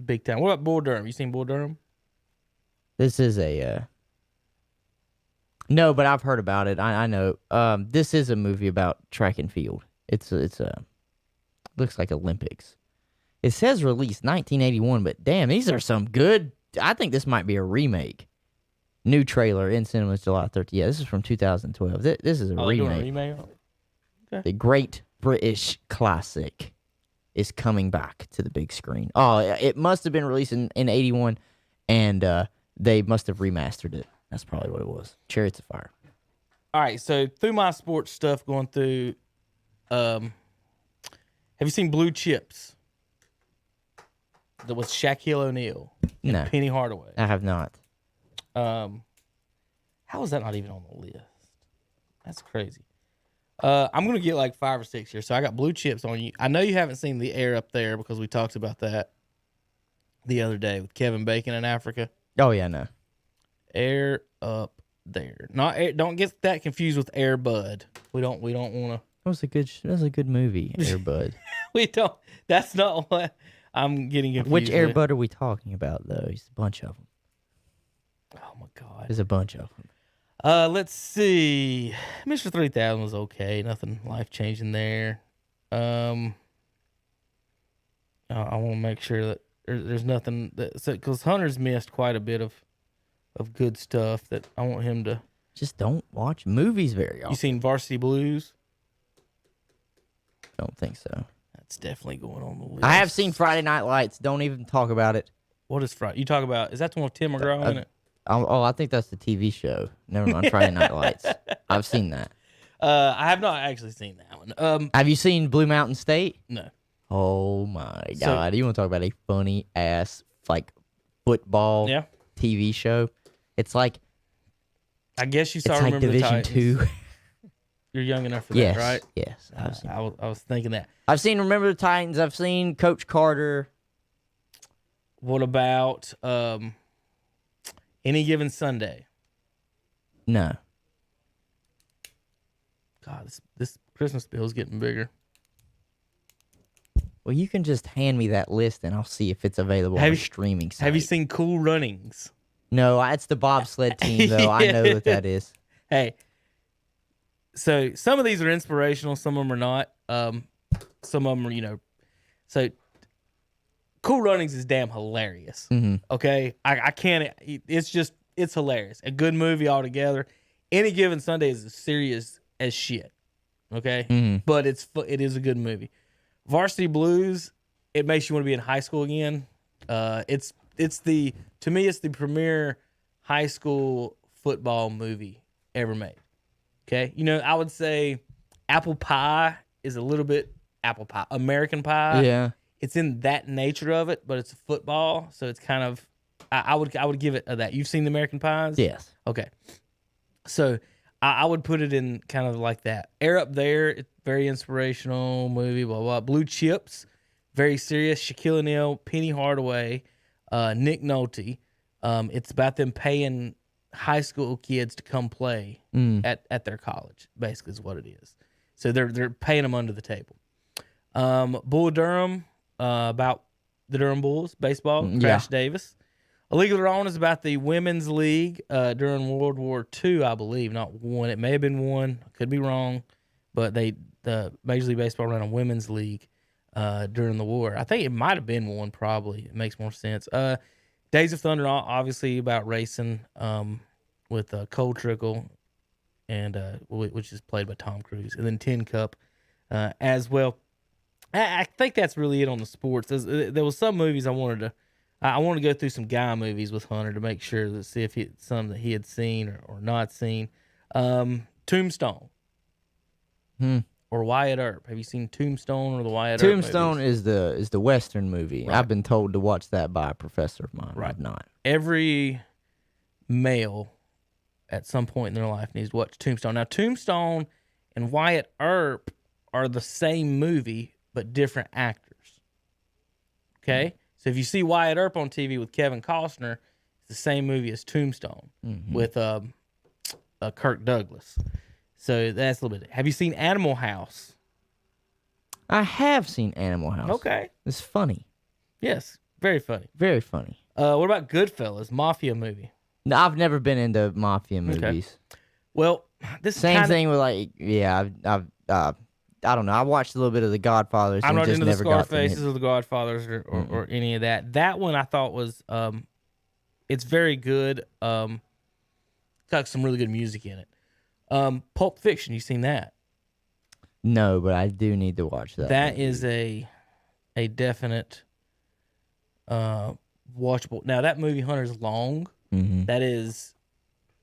big time. What about Bull Durham? You seen Bull Durham? This is a no, but I've heard about it. I know. This is a movie about track and field. It's looks like Olympics. It says released 1981, but damn, these are some good. I think this might be a remake. New trailer in cinemas July 30th. Yeah, this is from 2012. This is a remake. Doing a remake? Okay. The great British classic is coming back to the big screen. Oh, it must have been released in 81, and they must have remastered it. That's probably what it was. Chariots of Fire. All right, so through my sports stuff, going through, have you seen Blue Chips? That was Shaquille O'Neal and No. Penny Hardaway. I have not. How is that not even on the list? That's crazy. I'm going to get like 5 or 6 here. So I got Blue Chips on you. I know you haven't seen The Air Up There because we talked about that the other day with Kevin Bacon in Africa. Oh, yeah, no. Air Up There. Not Air, don't get that confused with Air Bud. We don't want to. That was a good movie, Air Bud. We don't. That's not what I'm getting confused Which Air with. Bud are we talking about, though? There's a bunch of them. Oh, my God. There's a bunch of them. Let's see. Mr. 3000 was okay. Nothing life changing there. I want to make sure that there's nothing that, because Hunter's missed quite a bit of good stuff that I want him to. Just don't watch movies very often. You seen Varsity Blues? Don't think so. That's definitely going on the list. I have seen Friday Night Lights. Don't even talk about it. What is Friday? You talk about, is that the one with Tim McGraw in it? I think that's the TV show. Never mind, Friday Night Lights. I've seen that. I have not actually seen that one. Have you seen Blue Mountain State? No. Oh my God! You want to talk about a funny ass football TV show? It's like, I guess you saw it's like Remember the Division Titans. 2. You're young enough for Yes, that, right? yes. I've seen. I was thinking that. I've seen Remember the Titans. I've seen Coach Carter. What about Any Given Sunday? No. God, this Christmas bill is getting bigger. Well, you can just hand me that list and I'll see if it's available on a streaming site. Have you seen Cool Runnings? No, it's the bobsled team, though. I know what that is. Hey, so some of these are inspirational, some of them are not. Some of them are, so Cool Runnings is damn hilarious. Mm-hmm. Okay, I can't. It's hilarious. A good movie altogether. Any Given Sunday is as serious as shit. Okay, but it is a good movie. Varsity Blues, it makes you want to be in high school again. To me it's the premier high school football movie ever made. Okay, I would say Apple Pie is a little bit Apple Pie, American Pie. Yeah, it's in that nature of it, but it's a football, so it's kind of I would give it that. You've seen the American Pies? yes. Okay, so I would put it in kind of like that. Air Up There, it's very inspirational movie, blah, blah. Blue Chips, very serious. Shaquille O'Neal, Penny Hardaway, Nick Nolte. It's about them paying high school kids to come play at their college, basically is what it is. So they're paying them under the table. Bull Durham, about the Durham Bulls, baseball, Crash Davis. A League of Their Own is about the women's league during World War II, I believe. Not one. It may have been one. I could be wrong. But the Major League Baseball ran a women's league during the war. I think it might have been one, probably. It makes more sense. Days of Thunder, obviously about racing with Cole Trickle, and which is played by Tom Cruise. And then Tin Cup as well. I think that's really it on the sports. There was some movies I wanted to go through some guy movies with Hunter to make sure to see if some that he had seen or not seen. Tombstone. Or Wyatt Earp. Have you seen Tombstone or the Wyatt Earp Tombstone movies? is the Western movie. Right. I've been told to watch that by a professor of mine. Right. I've not. Every male at some point in their life needs to watch Tombstone. Now, Tombstone and Wyatt Earp are the same movie, but different actors. Okay? So if you see Wyatt Earp on TV with Kevin Costner, it's the same movie as Tombstone with Kirk Douglas. So that's a little bit. Have you seen Animal House? I have seen Animal House. Okay. It's funny. Yes. Very funny. Very funny. What about Goodfellas, mafia movie? No, I've never been into mafia movies. Well, this Same is thing with I don't know. I watched a little bit of The Godfathers. I'm and not just into the never got to Scarfaces or the Godfathers or any of that. That one I thought was it's very good. Got some really good music in it. Pulp Fiction, you seen that? No, but I do need to watch that. That is a definite watchable. Now that movie Hunter's long. That is,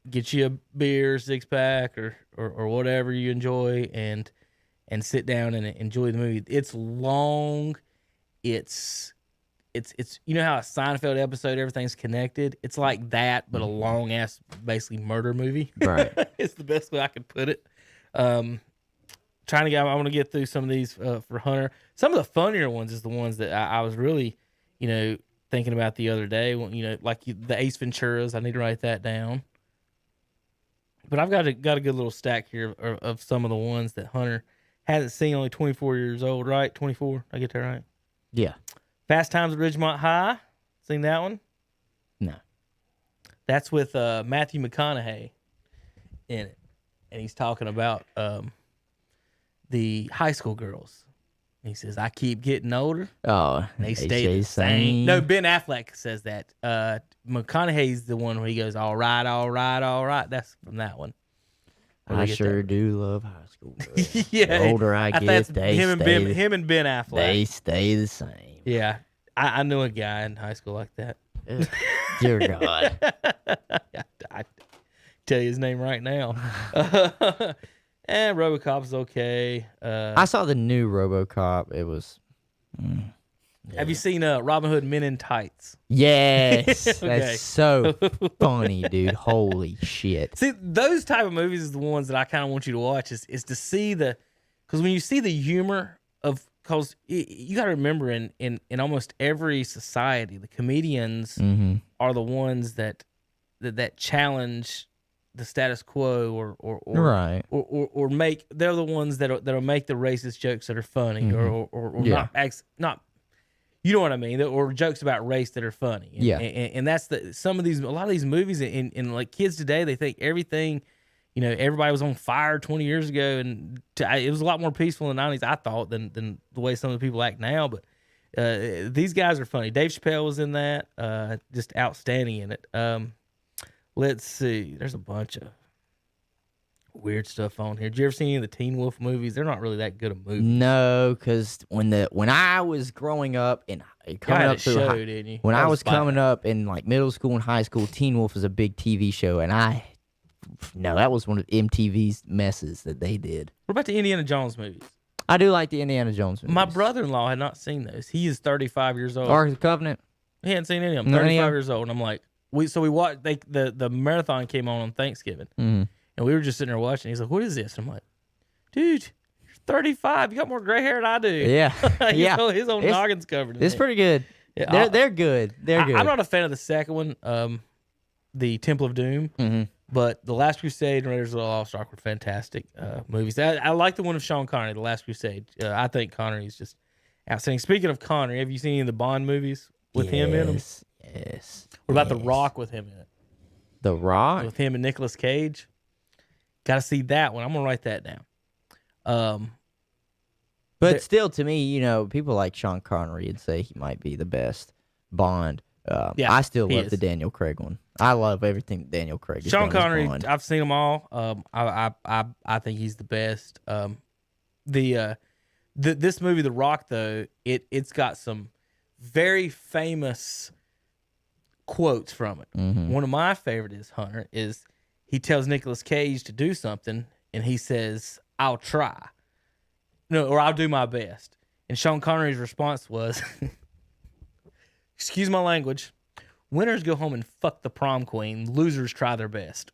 get you a beer, 6-pack or whatever you enjoy and sit down and enjoy the movie. It's long. It's you know how a Seinfeld episode everything's connected. It's like that, but a long ass basically murder movie. Right. It's the best way I could put it. I want to get through some of these for Hunter. Some of the funnier ones is the ones that I was really, thinking about the other day. Like the Ace Venturas. I need to write that down. But I've got a good little stack here of some of the ones that Hunter hasn't seen. Only 24 years old, right? 24. Did I get that right? Yeah. Fast Times at Ridgemont High. Seen that one? No. That's with Matthew McConaughey. in it, and he's talking about the high school girls. He says, "I keep getting older. Oh, They stay the same." No, Ben Affleck says that. McConaughey's the one where he goes, "All right, all right, all right." That's from that one. I sure do love high school girls. Yeah, The older I get, they him stay. and Ben Affleck. They stay the same. Yeah, I knew a guy in high school like that. Ugh, dear God. I tell you his name right now. And RoboCop's okay. I saw the new RoboCop. It was. Have you seen Robin Hood Men in Tights? Yes, Okay. that's so funny, dude. Holy shit. See, those type of movies is the ones that I kind of want you to watch. Is to see because when you see the humor of, because you got to remember in almost every society, the comedians are the ones that challenge the status quo or make, they're the ones that'll make the racist jokes that are funny or not. You know what I mean? Or jokes about race that are funny. And that's a lot of these movies and like kids today, they think everything, everybody was on fire 20 years ago, and it was a lot more peaceful in the 90s, I thought, than the way some of the people act now. But these guys are funny. Dave Chappelle was in that, just outstanding in it. Let's see. There's a bunch of weird stuff on here. Did you ever see any of the Teen Wolf movies? They're not really that good of movies. No, because when I was growing up and coming up through didn't you? when I was coming up in like middle school and high school, Teen Wolf was a big TV show, and that was one of MTV's messes that they did. What about the Indiana Jones movies? I do like the Indiana Jones movies. My brother-in-law had not seen those. He is 35 years old. Ark of the Covenant. He hadn't seen any of them. None of 35 them? years old, and I'm like, we watched. The marathon came on Thanksgiving, and we were just sitting there watching. He's like, "What is this?" And I'm like, "Dude, you're 35. You got more gray hair than I do." Yeah, yeah. His own noggin's covered. It's pretty good. Yeah, they're good. They're good. I'm not a fan of the second one, the Temple of Doom, but The Last Crusade and Raiders of the Lost Ark were fantastic movies. I like the one of Sean Connery, The Last Crusade. I think Connery's just outstanding. Speaking of Connery, have you seen any of the Bond movies with him in them? Yes. What about The Rock with him in it? The Rock? With him and Nicolas Cage? Got to see that one. I'm going to write that down. But still, to me, people like Sean Connery would say he might be the best Bond. I still love the Daniel Craig one. I love everything Daniel Craig has Sean done as Connery, Bond. I've seen them all. I think he's the best. This movie, The Rock, though, it's got some very famous quotes from it. One of my favorite is he tells Nicolas Cage to do something, and he says, "I'll try." No, or "I'll do my best." And Sean Connery's response was, "Excuse my language, winners go home and fuck the prom queen. Losers try their best."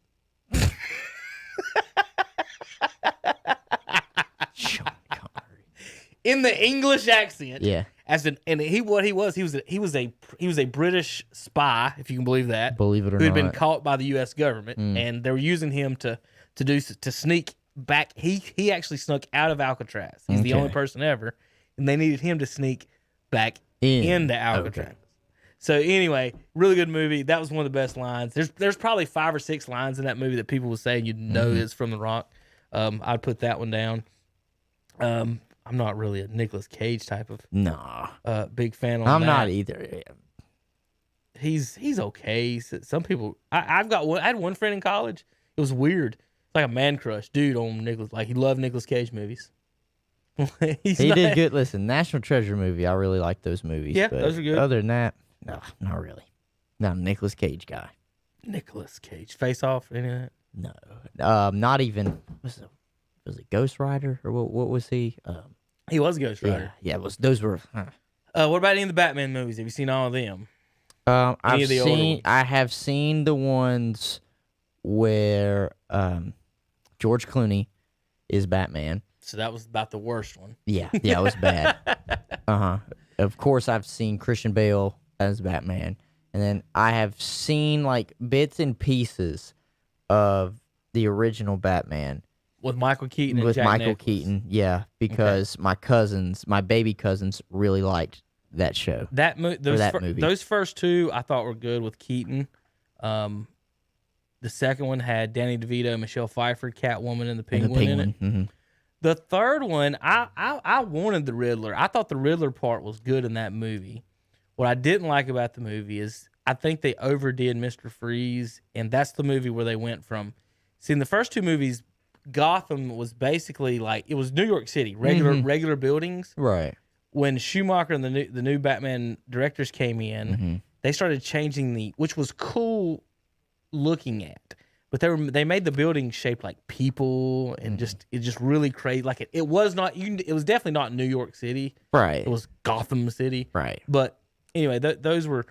Sean Connery. In the English accent. Yeah. He was a British spy, if you can believe that. Believe it or who had not. been caught by the U.S. government, and they were using him to sneak back. He actually snuck out of Alcatraz. He's the only person ever, and they needed him to sneak back into Alcatraz. Okay. So anyway, really good movie. That was one of the best lines. There's probably 5 or 6 lines in that movie that people will say you'd know it's from The Rock. I'd put that one down. I'm not really a Nicolas Cage type of big fan on that. I'm not either. He's okay. Some people I had one friend in college. It was weird. It's like a man crush dude on Nicolas. Like he loved Nicolas Cage movies. He did good. Listen, National Treasure movie. I really like those movies. Yeah, but those are good. Other than that, no, not really. Not a Nicolas Cage guy. Nicolas Cage. Face Off. Any of that? No. Not even. Was it Ghost Rider or what was he? He was a Ghost Rider. Yeah. Those were. What about any of the Batman movies? Have you seen all of them? I have seen the ones where George Clooney is Batman. So that was about the worst one. Yeah, it was bad. Of course, I've seen Christian Bale as Batman, and then I have seen like bits and pieces of the original Batman with Michael Keaton. And with Jack Michael Nicholson. Keaton. Yeah, because my baby cousins, really liked that show. That movie. That movie. Those first 2 I thought were good with Keaton. The second one had Danny DeVito, Michelle Pfeiffer, Catwoman, and the And the Penguin in it. Penguin. The third one, I wanted the Riddler. I thought the Riddler part was good in that movie. What I didn't like about the movie is I think they overdid Mr. Freeze, and that's the movie where they went from. See, in the first two movies, Gotham was basically like it was New York City, regular buildings. Right. When Schumacher and the new Batman directors came in, they started changing which was cool looking at. But they made the buildings shaped like people and it just really crazy. Like it was not it was definitely not New York City. Right. It was Gotham City. Right. But anyway, those were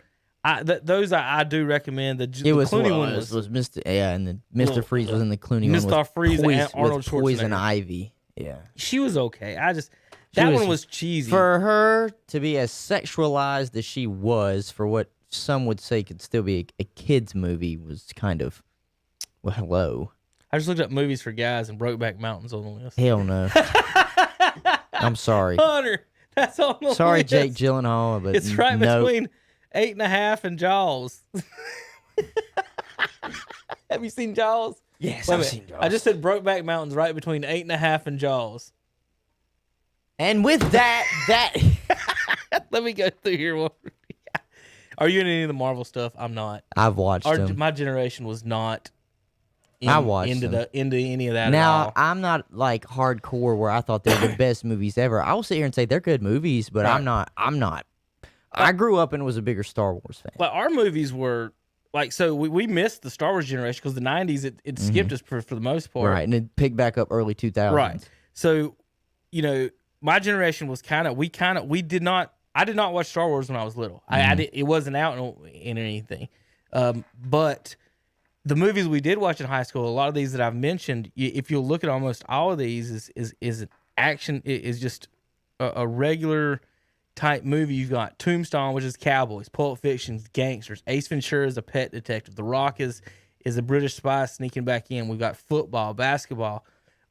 those I do recommend. The Clooney one was Mr. Yeah, and then Mr. Freeze was in the Clooney one. Mr. Freeze and Arnold Schwarzenegger. Poison Ivy. Yeah. She was okay. That one was cheesy. For her to be as sexualized as she was, for what some would say could still be a kid's movie, was kind of, well, hello. I just looked up movies for guys and Brokeback Mountain's on the list. Hell no. I'm sorry. Hunter, that's on the Sorry, list. Jake Gyllenhaal, but It's right nope. between 8.5 and Jaws. Have you seen Jaws? Yes, Wait a I've minute. seen Jaws. I just said Brokeback Mountain's right between 8.5 and Jaws. And with that Let me go through here. Are you in any of the Marvel stuff? I'm not. I've watched them. My generation was not. I watched into them. into any of that. Now, at all. I'm not like hardcore where I thought they were the best movies ever. I will sit here and say they're good movies, but Right. I'm not. I grew up and was a bigger Star Wars fan. Like our movies were like, so we missed the Star Wars generation because the 90s it skipped us for the most part. Right, and it picked back up early 2000s. Right. So, my generation was I did not watch Star Wars when I was little. It wasn't out in anything. But the movies we did watch in high school, a lot of these that I've mentioned, if you'll look at almost all of these, is action. Is just a regular type movie. You've got Tombstone, which is cowboys, Pulp Fiction's gangsters, Ace Ventura is a pet detective, The Rock is a British spy sneaking back in. We've got football, basketball,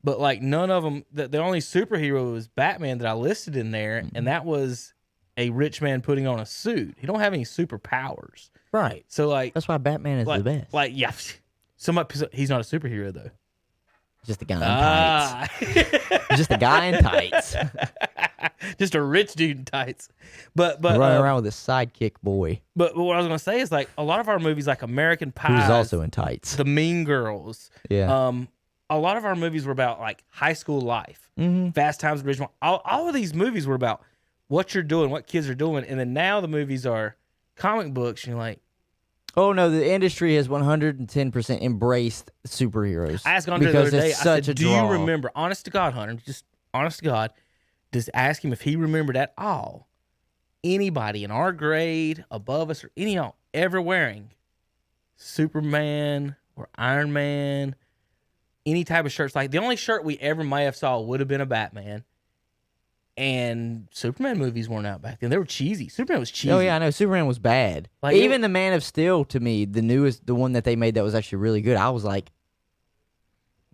but like none of them. The only superhero was Batman that I listed in there, and that was a rich man putting on a suit. He don't have any superpowers. Right. So like That's why Batman is the best. Like yeah, he's not a superhero though. Just a guy in tights. Just a guy in tights. Just a rich dude in tights. But running around with his sidekick boy, But what I was gonna say is like a lot of our movies, like American Pie, who's also in tights. The Mean Girls. Yeah. A lot of our movies were about like high school life, Fast Times at Ridgemont. All of these movies were about what you're doing, what kids are doing, and then now the movies are comic books. And you're like, Oh no, the industry has 110% embraced superheroes. I asked Andre the because other day, it's I such said, a do draw. you remember, honest to God, Hunter, just honest to God, just ask him if he remembered at all anybody in our grade, above us, or any of y'all ever wearing Superman or Iron Man, any type of shirts. Like the only shirt we ever may have saw would have been a Batman. And Superman movies weren't out back then. They were cheesy. Superman was cheesy. Oh yeah, I know. Superman was bad. Like, even the Man of Steel, to me, the one that they made that was actually really good. I was like,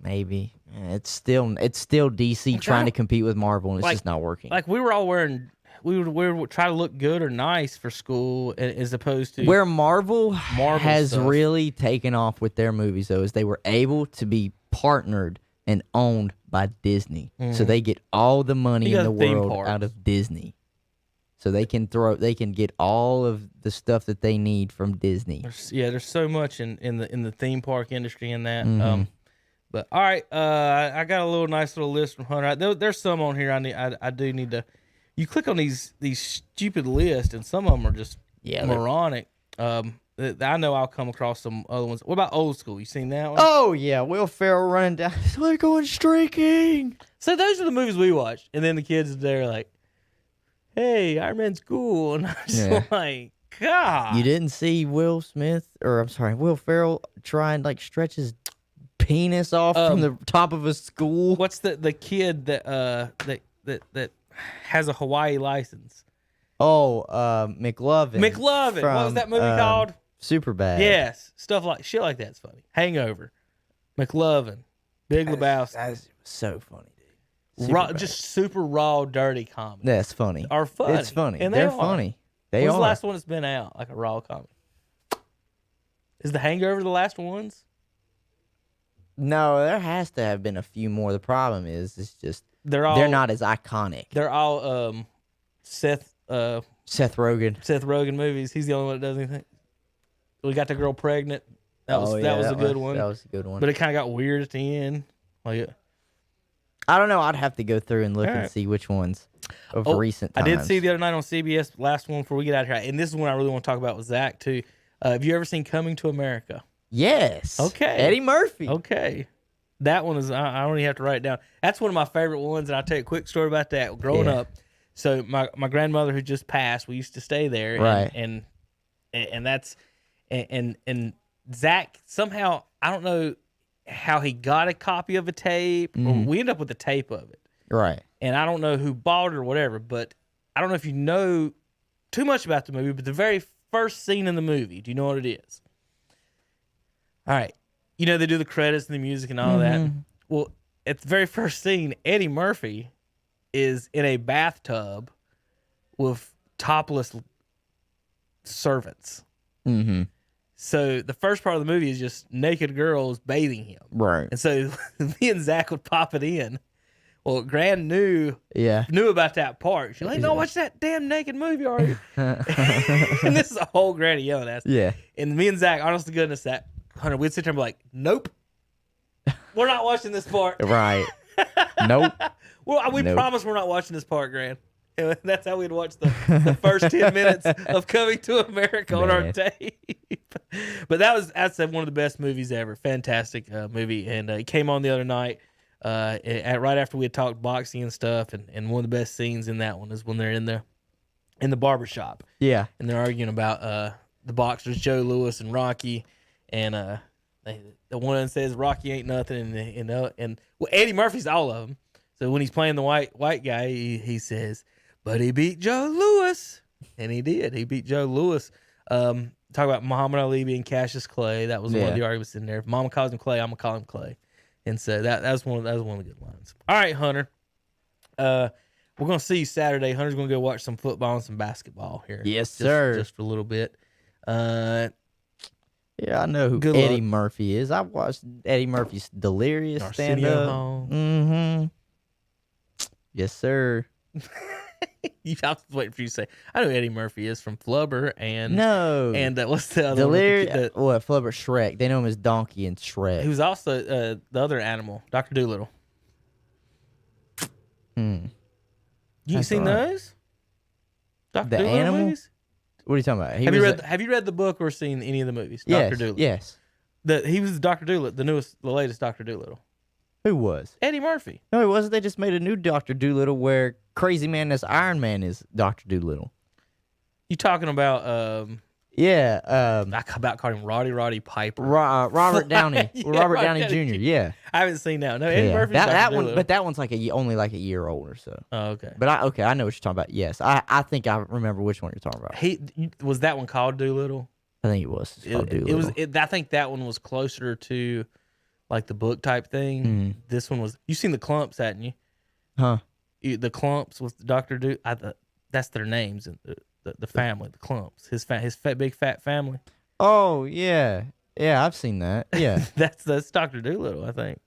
maybe it's still DC trying to compete with Marvel, and it's just not working. Like we were all wearing, we would try to look good or nice for school, as opposed to Where Marvel has stuff. really taken off with their movies, though, is they were able to be partnered and owned by Disney, so they get all the money You in got the theme world parks. out of Disney. So they can get all of the stuff that they need from Disney. There's so much in the theme park industry in that. But all right, I got a nice little list from Hunter. There's some on here I do need to. You click on these stupid lists, and some of them are just moronic. I know I'll come across some other ones. What about Old School? You seen that one? Oh yeah, Will Ferrell running down. We're going streaking. So those are the movies we watched, and then the kids there like, "Hey, Iron Man's cool," and I'm just like, God. You didn't see Will Ferrell try and like stretch his penis off from the top of a school. What's the kid that has a Hawaii license? Oh, McLovin. McLovin. What was that movie called? Superbad. Yes, shit like that's funny. Hangover, McLovin, Big Lebowski. That's so funny, dude. Just super raw, dirty comedy. That's funny. Are funny. It's funny. And They're are. funny. They When's are. the last one that's been out, like a raw comedy? Is The Hangover the last ones? No, there has to have been a few more. The problem is, it's just they're not as iconic. They're all Seth Rogen movies. He's the only one that does anything. We got the girl pregnant. That was a good one. That was a good one. But it kind of got weird at the end. Like, I don't know. I'd have to go through and look and see which ones of recent times. I did see the other night on CBS, last one before we get out of here, and this is one I really want to talk about with Zach too. Have you ever seen Coming to America? Yes. Okay. Eddie Murphy. Okay. That one is, I don't even have to write it down. That's one of my favorite ones, and I'll tell you a quick story about that. Growing up, so my grandmother who just passed, we used to stay there. Right. And that's, and Zach, somehow, I don't know how he got a copy of a tape. Or we ended up with a tape of it. Right. And I don't know who bought it or whatever, but I don't know if you know too much about the movie, but the very first scene in the movie, do you know what it is? All right. You know, they do the credits and the music and all that. Well, at the very first scene, Eddie Murphy is in a bathtub with topless servants. Mm-hmm. So the first part of the movie is just naked girls bathing him. Right. And so me and Zach would pop it in. Well, Gran knew about that part. She's like, "Don't watch that damn naked movie, are you?" And this is a whole granny yelling at us. Yeah. And me and Zach, honest to goodness, that Hunter, we'd sit there and be like, "Nope, we're not watching this part." Right. Nope. Well, we promise we're not watching this part, Gran. And that's how we'd watch the first 10 minutes of Coming to America on our tape. But that's one of the best movies ever. Fantastic movie. And it came on the other night right after we had talked boxing and stuff. And one of the best scenes in that one is when they're in the barbershop. Yeah. And they're arguing about the boxers, Joe Louis and Rocky. And the one says Rocky ain't nothing. And Eddie Murphy's all of them. So when he's playing the white guy, he says, "But he beat Joe Louis." And he did. He beat Joe Louis. Talk about Muhammad Ali being Cassius Clay. That was one of the arguments in there. If Mama calls him Clay, I'm going to call him Clay. And so that was one of the good lines. All right, Hunter. We're going to see you Saturday. Hunter's going to go watch some football and some basketball here. Yes, sir. Just for a little bit. Yeah, I know who Eddie Murphy is. I watched Eddie Murphy's Delirious stand-up. Mm-hmm. Yes, sir. I was waiting for you to say, I know who Eddie Murphy is from Flubber and what's the other Delirious? Flubber, Shrek. They know him as Donkey and Shrek. He was also the other animal, Dr. Dolittle. You seen those? Dr. The Dolittle animal? movies? What are you talking about? Have you read the book or seen any of the movies? Yes, Dr. Dolittle. yes. He was Dr. Dolittle, the latest Dr. Dolittle. Who was? Eddie Murphy. No, it wasn't. They just made a new Dr. Dolittle where Crazy Man as Iron Man is Dr. Dolittle. You talking about I about calling him Roddy Piper. Robert Downey. Yeah, Robert Downey Jr. Yeah. I haven't seen that. No, Eddie Murphy's that one, but that one's like only like a year old or so. Oh, okay. But I know what you're talking about. Yes, I think I remember which one you're talking about. Was that one called Dolittle? I think it was. It's called Dolittle. I think that one was closer to like the book type thing. This one was. You seen the Clumps, hadn't you? Huh? The Clumps with Dr. That's their names. The family, the Clumps. His big fat family. Oh yeah, I've seen that. Yeah, that's Dr. Dolittle, I think.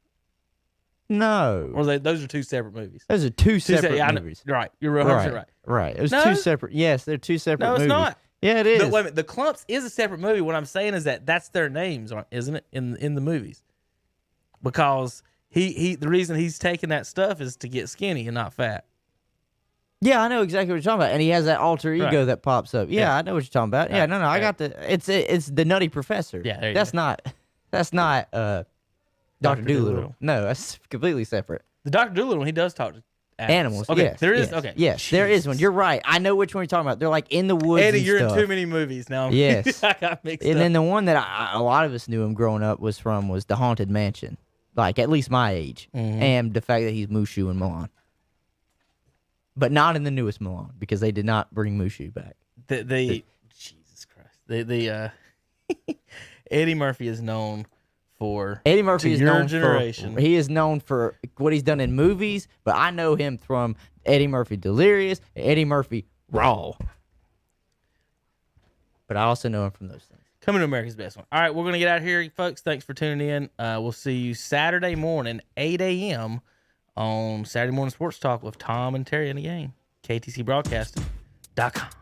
No, Or those are two separate movies. those are two separate movies. Right, you're 100% right. Right, it was No. two separate. Yes, they're two separate. No, it's movies. not. Yeah, it is. Wait a minute, the Clumps is a separate movie. What I'm saying is that's their names, isn't it? In the movies, because the reason he's taking that stuff is to get skinny and not fat. Yeah, I know exactly what you're talking about, and he has that alter ego that pops up. Yeah, I know what you're talking about. Yeah, no, I got the. It's the Nutty Professor. Yeah, there you that's go. not Dr. Dolittle. No, that's completely separate. The Dr. Dolittle one, he does talk to animals. Okay, yes, there is. yes, Okay, yes, there is one. You're right. I know which one you're talking about. They're like in the woods. Eddie, and you're stuff. in too many movies now. Yes, I got mixed and up. then the one that a lot of us knew him growing up was the Haunted Mansion. Like at least my age, and the fact that he's Mushu in Milan. But not in the newest Milan because they did not bring Mushu back. Jesus Christ. The Eddie Murphy is known for Eddie Murphy is known generation. He is known for what he's done in movies, but I know him from Eddie Murphy Delirious, and Eddie Murphy Raw. But I also know him from those things. Coming to America's Best One. All right, we're going to get out of here, folks. Thanks for tuning in. We'll see you Saturday morning, 8 a.m. on Saturday Morning Sports Talk with Tom and Terry in the game. KTC Broadcasting.com.